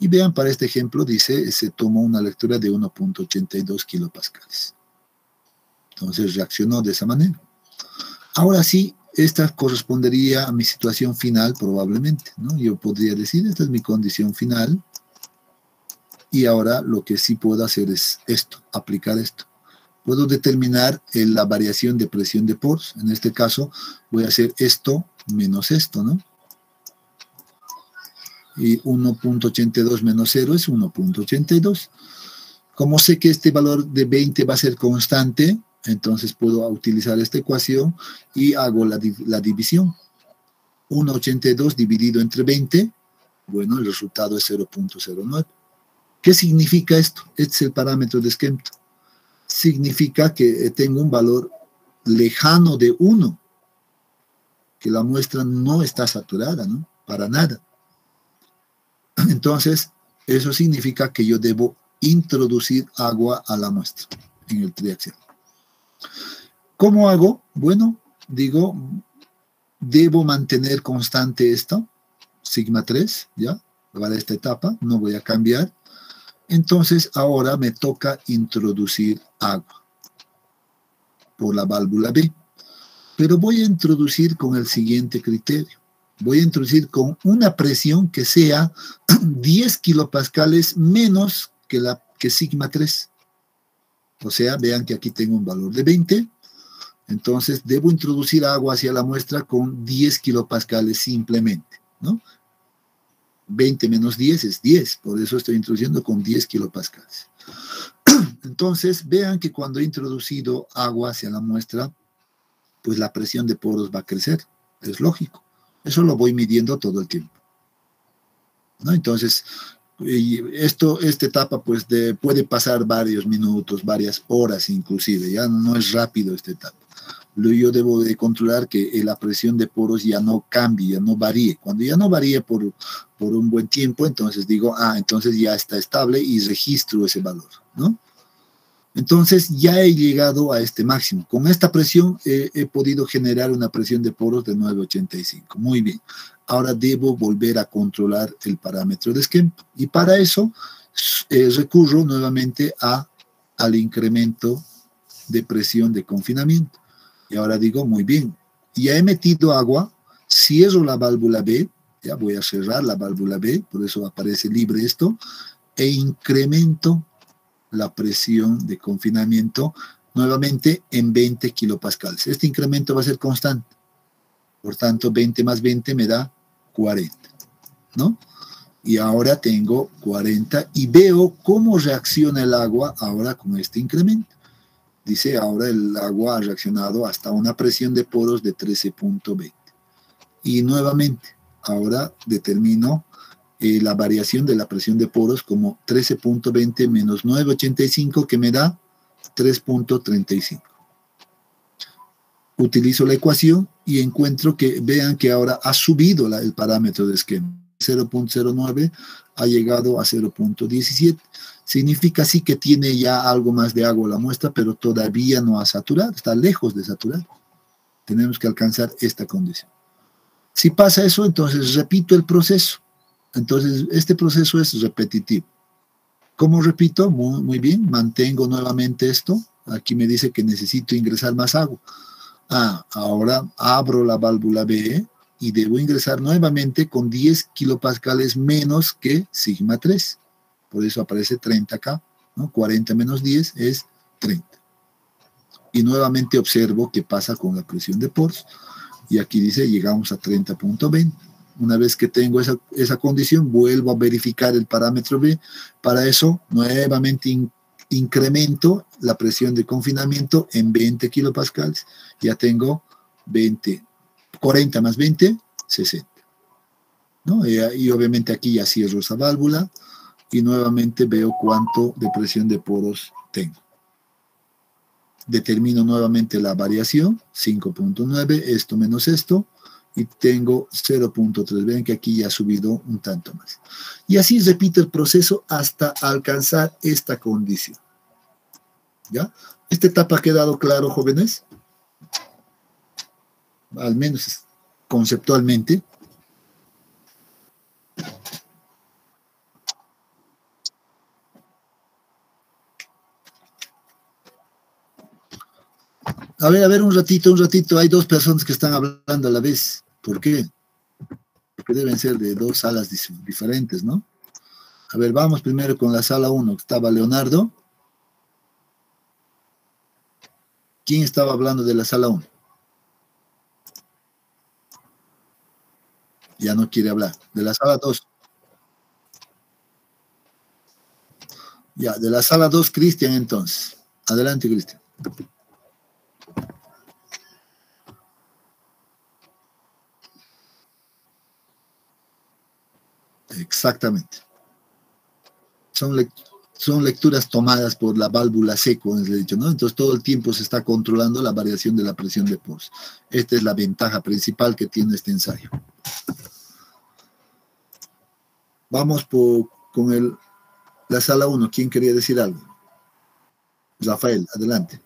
Y vean, para este ejemplo, dice, se tomó una lectura de 1.82 kilopascales. Entonces reaccionó de esa manera. Ahora sí, esta correspondería a mi situación final probablemente, ¿no? Yo podría decir, esta es mi condición final. Y ahora lo que sí puedo hacer es esto, aplicar esto. Puedo determinar la variación de presión de poros. En este caso, voy a hacer esto menos esto, ¿no? Y 1.82 menos 0 es 1.82. Como sé que este valor de 20 va a ser constante, entonces puedo utilizar esta ecuación y hago la división. 1.82 dividido entre 20, bueno, el resultado es 0.09. ¿Qué significa esto? Este es el parámetro de Skempton. Significa que tengo un valor lejano de 1, que la muestra no está saturada, ¿no? Para nada. Entonces, eso significa que yo debo introducir agua a la muestra en el triaxial. ¿Cómo hago? Bueno, digo, debo mantener constante esto, sigma 3, ¿ya? Para esta etapa, no voy a cambiar. Entonces, ahora me toca introducir agua por la válvula B. Pero voy a introducir con el siguiente criterio. Voy a introducir con una presión que sea 10 kilopascales menos que sigma 3. O sea, vean que aquí tengo un valor de 20. Entonces, debo introducir agua hacia la muestra con 10 kilopascales simplemente, ¿no? 20 menos 10 es 10, por eso estoy introduciendo con 10 kilopascales. Entonces, vean que cuando he introducido agua hacia la muestra, pues la presión de poros va a crecer, es lógico. Eso lo voy midiendo todo el tiempo, ¿no? Entonces, esta etapa pues puede pasar varios minutos, varias horas inclusive, ya no es rápido esta etapa. Yo debo de controlar que la presión de poros ya no cambie, ya no varíe. Cuando ya no varíe por un buen tiempo, entonces digo, entonces ya está estable y registro ese valor, ¿no? Entonces ya he llegado a este máximo. Con esta presión he podido generar una presión de poros de 9,85. Muy bien. Ahora debo volver a controlar el parámetro de Skemp. Y para eso recurro nuevamente al incremento de presión de confinamiento. Y ahora digo, muy bien, ya he metido agua, cierro la válvula B, ya voy a cerrar la válvula B, por eso aparece libre esto, e incremento la presión de confinamiento nuevamente en 20 kilopascales. Este incremento va a ser constante. Por tanto, 20 más 20 me da 40, ¿no? Y ahora tengo 40 y veo cómo reacciona el agua ahora con este incremento. Dice, ahora el agua ha reaccionado hasta una presión de poros de 13,20. Y nuevamente, ahora determino la variación de la presión de poros como 13,20 menos 9,85, que me da 3,35. Utilizo la ecuación y encuentro que, vean que ahora ha subido el parámetro de esquema. 0,09 ha llegado a 0,17. Significa sí que tiene ya algo más de agua la muestra, pero todavía no ha saturado, está lejos de saturar. Tenemos que alcanzar esta condición. Si pasa eso, entonces repito el proceso. Entonces, este proceso es repetitivo. ¿Cómo repito? Muy bien, mantengo nuevamente esto. Aquí me dice que necesito ingresar más agua. Ahora abro la válvula B y debo ingresar nuevamente con 10 kilopascales menos que sigma 3. Por eso aparece 30 acá, ¿no? 40 menos 10 es 30. Y nuevamente observo qué pasa con la presión de poros. Y aquí dice, llegamos a 30,20. Una vez que tengo esa condición, vuelvo a verificar el parámetro B. Para eso, nuevamente incremento la presión de confinamiento en 20 kilopascales. Ya tengo 40 más 20, 60. ¿No? Y obviamente aquí ya cierro esa válvula. Y nuevamente veo cuánto de presión de poros tengo. Determino nuevamente la variación, 5,9, esto menos esto, y tengo 0,3. Ven que aquí ya ha subido un tanto más. Y así repito el proceso hasta alcanzar esta condición. ¿Ya? ¿Esta etapa ha quedado claro, jóvenes? Al menos conceptualmente. A ver, un ratito. Hay dos personas que están hablando a la vez. ¿Por qué? Porque deben ser de dos salas diferentes, ¿no? A ver, vamos primero con la sala 1. Estaba Leonardo. ¿Quién estaba hablando de la sala 1? Ya no quiere hablar. De la sala 2. Ya, de la sala 2, Cristian, entonces. Adelante, Cristian. Exactamente. Son lecturas tomadas por la válvula C, como les he dicho, ¿no? Entonces todo el tiempo se está controlando la variación de la presión de poros. Esta es la ventaja principal que tiene este ensayo. Vamos con la sala 1. ¿Quién quería decir algo? Rafael, adelante.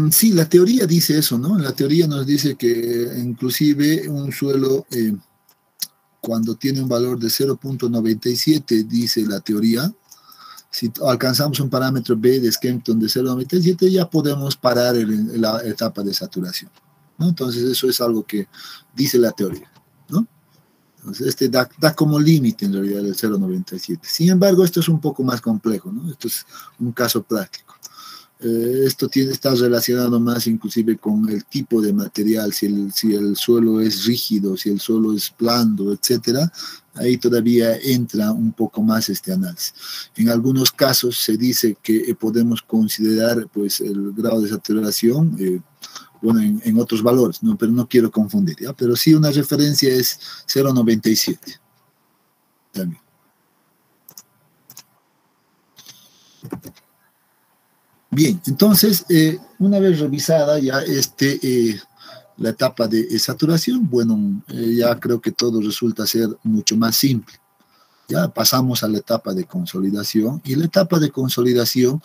Sí, la teoría dice eso, ¿no? La teoría nos dice que inclusive un suelo, cuando tiene un valor de 0.97, dice la teoría, si alcanzamos un parámetro B de Skempton de 0.97, ya podemos parar la etapa de saturación, ¿no? Entonces eso es algo que dice la teoría, ¿no? Entonces este da como límite en realidad el 0.97. Sin embargo, esto es un poco más complejo, ¿no? Esto es un caso práctico. Esto está relacionado más inclusive con el tipo de material, si el suelo es rígido, si el suelo es blando, etcétera. Ahí todavía entra un poco más este análisis. En algunos casos se dice que podemos considerar pues el grado de saturación, bueno, en otros valores, ¿no? Pero no quiero confundir, ¿ya? Pero sí una referencia es 0.97 también. Bien, entonces, una vez revisada ya la etapa de saturación, bueno, ya creo que todo resulta ser mucho más simple. Ya pasamos a la etapa de consolidación, y la etapa de consolidación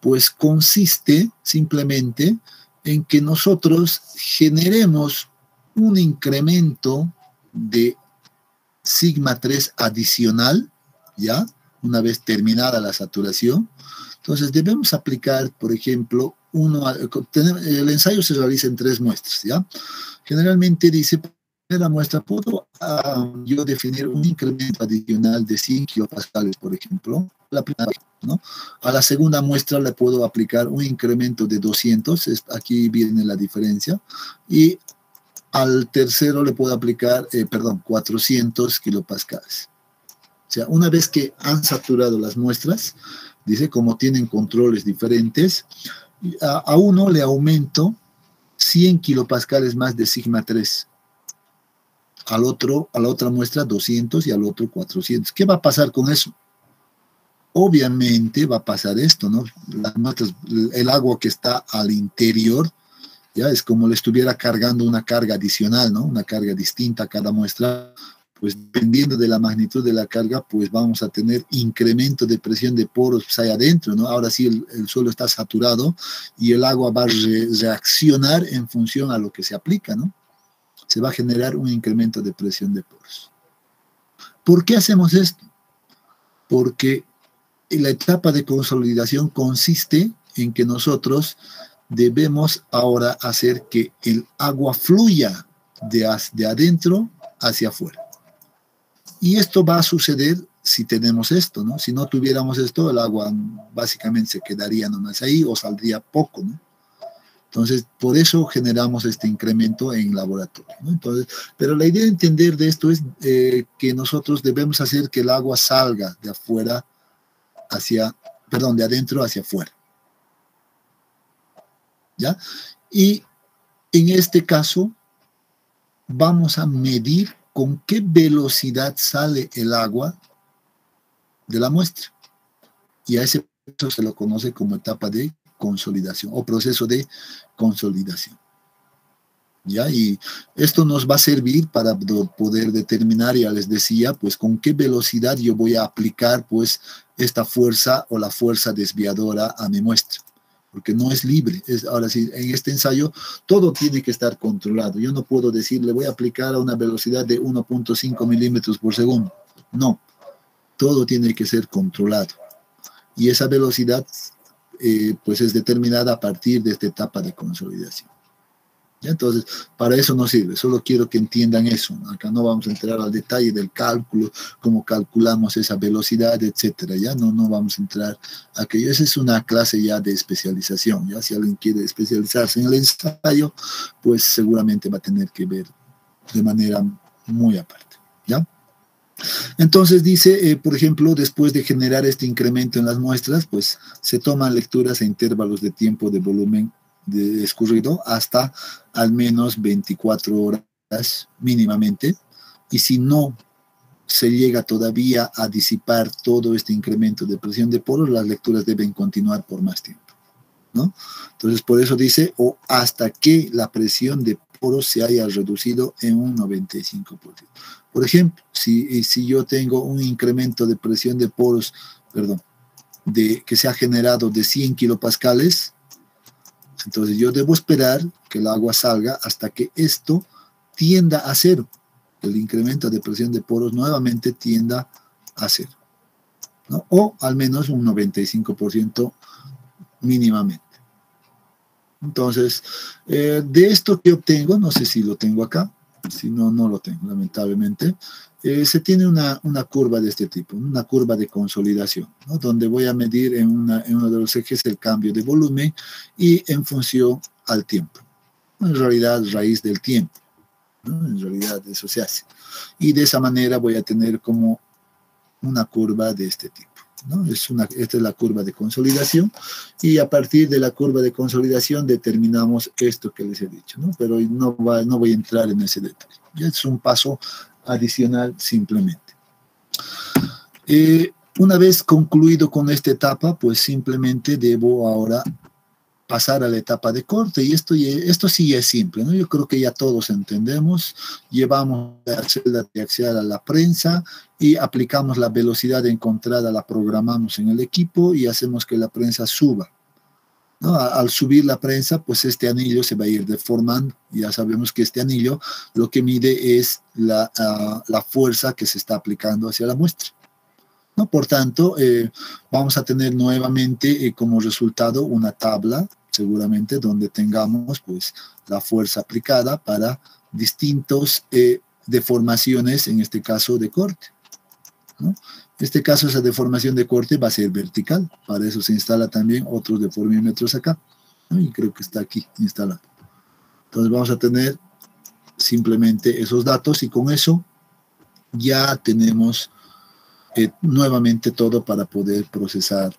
pues consiste simplemente en que nosotros generemos un incremento de sigma 3 adicional, ¿ya? Una vez terminada la saturación. Entonces debemos aplicar, por ejemplo, el ensayo se realiza en 3 muestras, ¿ya? Generalmente dice, primera muestra, ¿puedo yo definir un incremento adicional de 100 kilopascales, por ejemplo? La primera, ¿no? A la segunda muestra le puedo aplicar un incremento de 200, aquí viene la diferencia, y al tercero le puedo aplicar, 400 kilopascales. O sea, una vez que han saturado las muestras, dice, como tienen controles diferentes, a uno le aumento 100 kilopascales más de sigma 3, a la otra muestra 200 y al otro 400. ¿Qué va a pasar con eso? Obviamente va a pasar esto, ¿no? Las muestras, el agua que está al interior, ya es como le estuviera cargando una carga adicional, ¿no? Una carga distinta a cada muestra. Pues dependiendo de la magnitud de la carga, pues vamos a tener incremento de presión de poros pues, ahí adentro, ¿no? Ahora sí el suelo está saturado y el agua va a reaccionar en función a lo que se aplica, ¿no? Se va a generar un incremento de presión de poros. ¿Por qué hacemos esto? Porque la etapa de consolidación consiste en que nosotros debemos ahora hacer que el agua fluya de adentro hacia afuera. Y esto va a suceder si tenemos esto, ¿no? Si no tuviéramos esto, el agua básicamente se quedaría nomás ahí o saldría poco, ¿no? Entonces, por eso generamos este incremento en laboratorio, ¿no? Entonces, pero la idea de entender de esto es que nosotros debemos hacer que el agua salga de afuera de adentro hacia afuera. ¿Ya? Y en este caso, vamos a medir con qué velocidad sale el agua de la muestra. Y a ese proceso se lo conoce como etapa de consolidación o proceso de consolidación. ¿Ya? Y esto nos va a servir para poder determinar, ya les decía, pues con qué velocidad yo voy a aplicar pues esta fuerza o la fuerza desviadora a mi muestra. Porque no es libre. Ahora sí, en este ensayo todo tiene que estar controlado. Yo no puedo decir, le voy a aplicar a una velocidad de 1.5 milímetros por segundo. No, todo tiene que ser controlado. Y esa velocidad pues es determinada a partir de esta etapa de consolidación. ¿Ya? Entonces, para eso no sirve, solo quiero que entiendan eso. Acá no vamos a entrar al detalle del cálculo, cómo calculamos esa velocidad, etcétera. Ya no vamos a entrar a aquello. Esa es una clase ya de especialización. Ya si alguien quiere especializarse en el ensayo, pues seguramente va a tener que ver de manera muy aparte. ¿Ya? Entonces dice, por ejemplo, después de generar este incremento en las muestras, pues se toman lecturas a intervalos de tiempo de volumen de escurrido hasta al menos 24 horas mínimamente, y si no se llega todavía a disipar todo este incremento de presión de poros, las lecturas deben continuar por más tiempo. ¿no? Entonces, por eso dice, o hasta que la presión de poros se haya reducido en un 95%. Por ejemplo, si yo tengo un incremento de presión de poros, perdón, que se ha generado de 100 kilopascales, entonces yo debo esperar que el agua salga hasta que esto tienda a cero. El incremento de presión de poros nuevamente tienda a cero, ¿no? O al menos un 95% mínimamente. Entonces, de esto que obtengo, no sé si lo tengo acá, si no, no lo tengo, lamentablemente, se tiene una curva de este tipo, una curva de consolidación, ¿no? Donde voy a medir en uno de los ejes el cambio de volumen y en función al tiempo. En realidad, raíz del tiempo, ¿no? En realidad, eso se hace. Y de esa manera voy a tener como una curva de este tipo, ¿no? Esta es la curva de consolidación, y a partir de la curva de consolidación determinamos esto que les he dicho, ¿no? Pero no voy a entrar en ese detalle. Ya es un paso adicional simplemente. Una vez concluido con esta etapa, pues simplemente debo ahora pasar a la etapa de corte, y esto sí es simple, ¿no? Yo creo que ya todos entendemos. Llevamos la celda triaxial a la prensa y aplicamos la velocidad encontrada, la programamos en el equipo y hacemos que la prensa suba, ¿no? Al subir la prensa, pues este anillo se va a ir deformando. Ya sabemos que este anillo lo que mide es la fuerza que se está aplicando hacia la muestra, ¿no? Por tanto, vamos a tener nuevamente como resultado una tabla, seguramente, donde tengamos pues la fuerza aplicada para distintos deformaciones, en este caso de corte, ¿no? En este caso, esa deformación de corte va a ser vertical. Para eso se instala también otros deformímetros acá, ¿no? Y creo que está aquí instalado. Entonces vamos a tener simplemente esos datos, y con eso ya tenemos nuevamente todo para poder procesar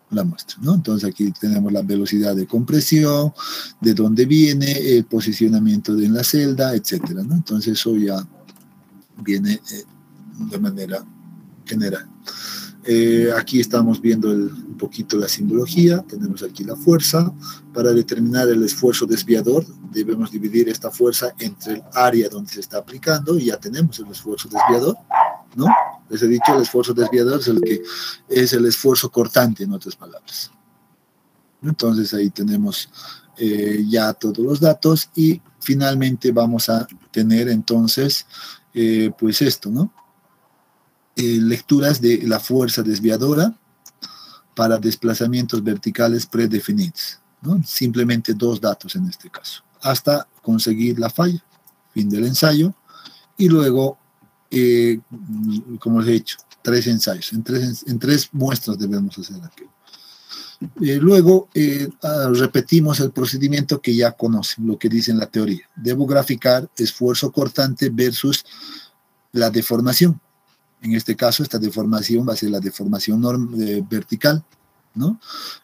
la muestra, ¿no? Entonces aquí tenemos la velocidad de compresión, de dónde viene, el posicionamiento en la celda, etcétera, ¿no? Entonces eso ya viene de manera general. Aquí estamos viendo un poquito la simbología. Tenemos aquí la fuerza. Para determinar el esfuerzo desviador, debemos dividir esta fuerza entre el área donde se está aplicando, y ya tenemos el esfuerzo desviador, ¿no? Les he dicho, el esfuerzo desviador es el esfuerzo cortante, en otras palabras. Entonces ahí tenemos ya todos los datos, y finalmente vamos a tener entonces pues esto, ¿no? Lecturas de la fuerza desviadora para desplazamientos verticales predefinidos, ¿no? Simplemente dos datos en este caso, hasta conseguir la falla, fin del ensayo, y luego, como les he dicho, 3 ensayos, en tres muestras debemos hacer aquí. Luego repetimos el procedimiento que ya conocen, lo que dice en la teoría. Debo graficar esfuerzo cortante versus la deformación. En este caso, esta deformación va a ser la deformación vertical, ¿no?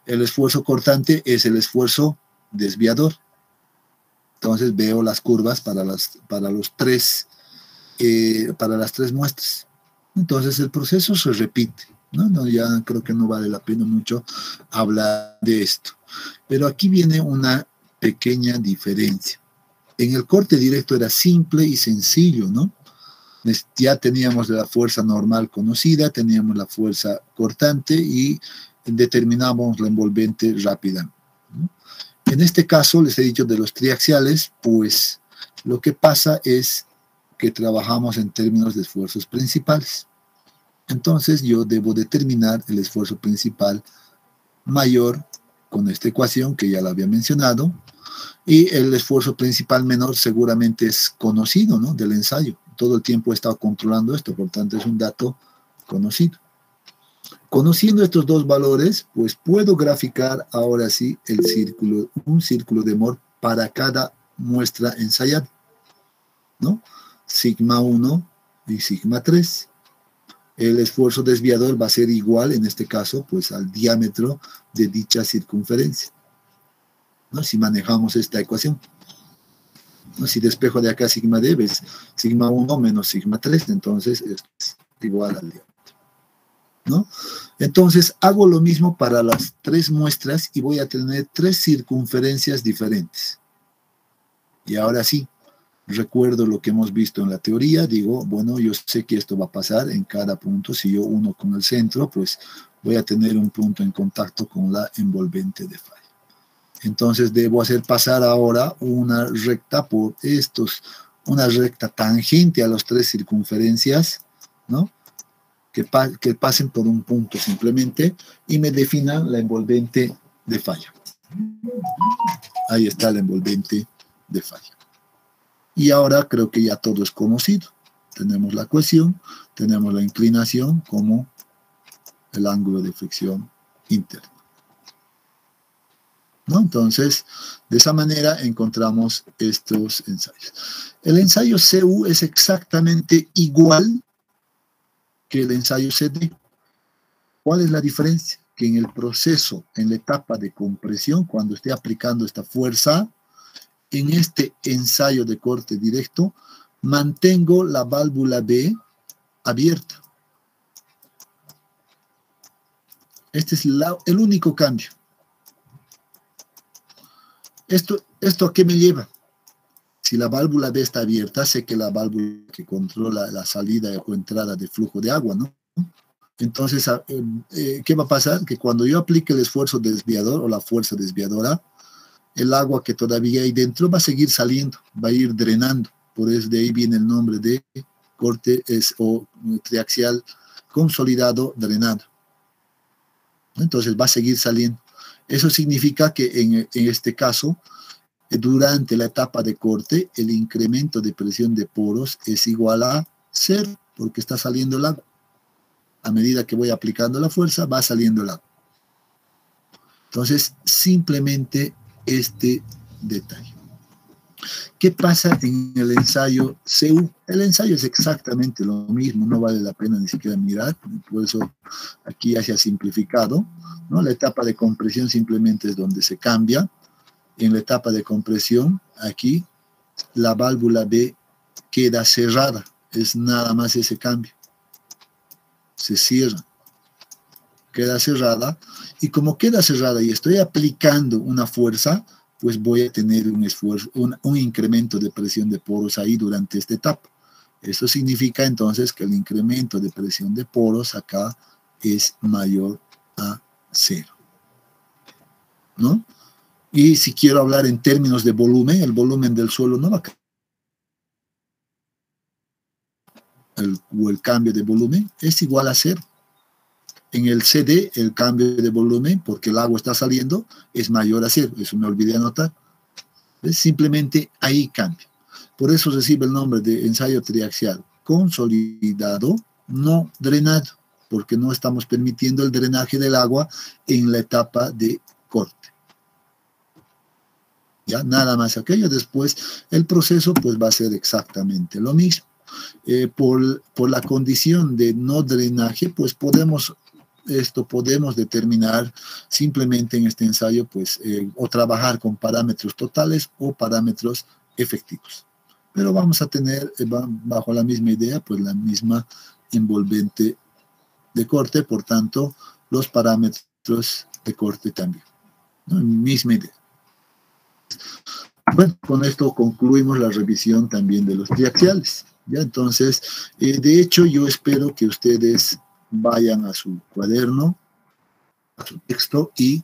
El esfuerzo cortante es el esfuerzo desviador. Entonces veo las curvas para las tres muestras. Entonces el proceso se repite, ¿no? Ya creo que no vale la pena mucho hablar de esto. Pero aquí viene una pequeña diferencia. En el corte directo era simple y sencillo, ¿no? Ya teníamos la fuerza normal conocida, teníamos la fuerza cortante y determinamos la envolvente rápida, ¿no? En este caso, les he dicho de los triaxiales, pues lo que pasa es que trabajamos en términos de esfuerzos principales. Entonces yo debo determinar el esfuerzo principal mayor con esta ecuación que ya la había mencionado, y el esfuerzo principal menor seguramente es conocido, ¿no? Del ensayo. Todo el tiempo he estado controlando esto, por tanto es un dato conocido. Conociendo estos dos valores, pues puedo graficar ahora sí un círculo de Mohr para cada muestra ensayada, ¿no? Sigma 1 y sigma 3. El esfuerzo desviador va a ser igual, en este caso, pues al diámetro de dicha circunferencia, ¿no? Si manejamos esta ecuación, ¿no? Si despejo de acá sigma d, ves sigma 1 menos sigma 3, entonces es igual al diámetro. ¿no? Entonces, hago lo mismo para las 3 muestras y voy a tener 3 circunferencias diferentes. Y ahora sí, recuerdo lo que hemos visto en la teoría, digo, bueno, yo sé que esto va a pasar en cada punto. Si yo uno con el centro, pues voy a tener un punto en contacto con la envolvente de falla. Entonces debo hacer pasar ahora una recta por una recta tangente a las 3 circunferencias, ¿no? Que pasen por un punto simplemente y me definan la envolvente de falla. Ahí está la envolvente de falla. Y ahora creo que ya todo es conocido. Tenemos la cohesión, tenemos la inclinación como el ángulo de fricción interno, ¿no? Entonces, de esa manera encontramos estos ensayos. El ensayo CU es exactamente igual que el ensayo CD. ¿Cuál es la diferencia? Que en el proceso, en la etapa de compresión, cuando esté aplicando esta fuerza, en este ensayo de corte directo, mantengo la válvula B abierta. Este es el único cambio. ¿Esto a qué me lleva? Si la válvula B está abierta, sé que la válvula que controla la salida o entrada de flujo de agua, ¿no? Entonces, ¿qué va a pasar? Que cuando yo aplique el esfuerzo desviador o la fuerza desviadora, el agua que todavía hay dentro va a seguir saliendo, va a ir drenando. Por eso de ahí viene el nombre de corte o triaxial consolidado drenado. Entonces va a seguir saliendo. Eso significa que en este caso, durante la etapa de corte, el incremento de presión de poros es igual a 0, porque está saliendo el agua. A medida que voy aplicando la fuerza, va saliendo el agua. Entonces, simplemente este detalle. ¿Qué pasa en el ensayo CU? El ensayo es exactamente lo mismo, no vale la pena ni siquiera mirar, por eso aquí ya se ha simplificado, ¿no? La etapa de compresión simplemente es donde se cambia. En la etapa de compresión, aquí, la válvula B queda cerrada, es nada más ese cambio. Se cierra, queda cerrada, y como queda cerrada y estoy aplicando una fuerza, pues voy a tener un esfuerzo, un incremento de presión de poros ahí durante esta etapa. Eso significa entonces que el incremento de presión de poros acá es mayor a 0, ¿no? Y si quiero hablar en términos de volumen, el volumen del suelo no va a cambiar. El cambio de volumen es igual a 0. En el CD, el cambio de volumen, porque el agua está saliendo, es mayor a 0. Eso me olvidé anotar. ¿Ves? Simplemente ahí cambia. Por eso recibe el nombre de ensayo triaxial consolidado, no drenado, porque no estamos permitiendo el drenaje del agua en la etapa de corte. Ya, nada más aquello. Después, el proceso pues va a ser exactamente lo mismo. Por la condición de no drenaje, pues podemos determinar simplemente en este ensayo, pues, o trabajar con parámetros totales o parámetros efectivos. Pero vamos a tener, bajo la misma idea, pues la misma envolvente de corte, por tanto, los parámetros de corte también, ¿no? Misma idea. Bueno, con esto concluimos la revisión también de los triaxiales. ¿Ya? Entonces, de hecho, yo espero que ustedes vayan a su cuaderno, a su texto, y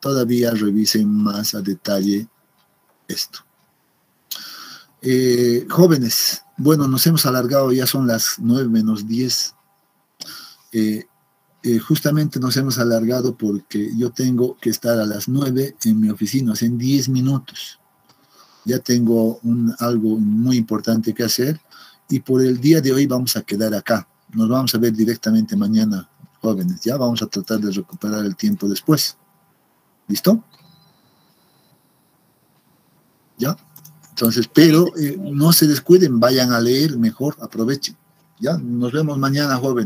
todavía revisen más a detalle esto. Jóvenes, bueno, nos hemos alargado, ya son las 9 menos 10. Justamente nos hemos alargado porque yo tengo que estar a las 9 en mi oficina, o sea, en 10 minutos. Ya tengo algo muy importante que hacer, y por el día de hoy vamos a quedar acá. Nos vamos a ver directamente mañana, jóvenes. Ya vamos a tratar de recuperar el tiempo después. ¿Listo? ¿Ya? Entonces, pero no se descuiden, vayan a leer mejor, aprovechen. ¿Ya? Nos vemos mañana, jóvenes.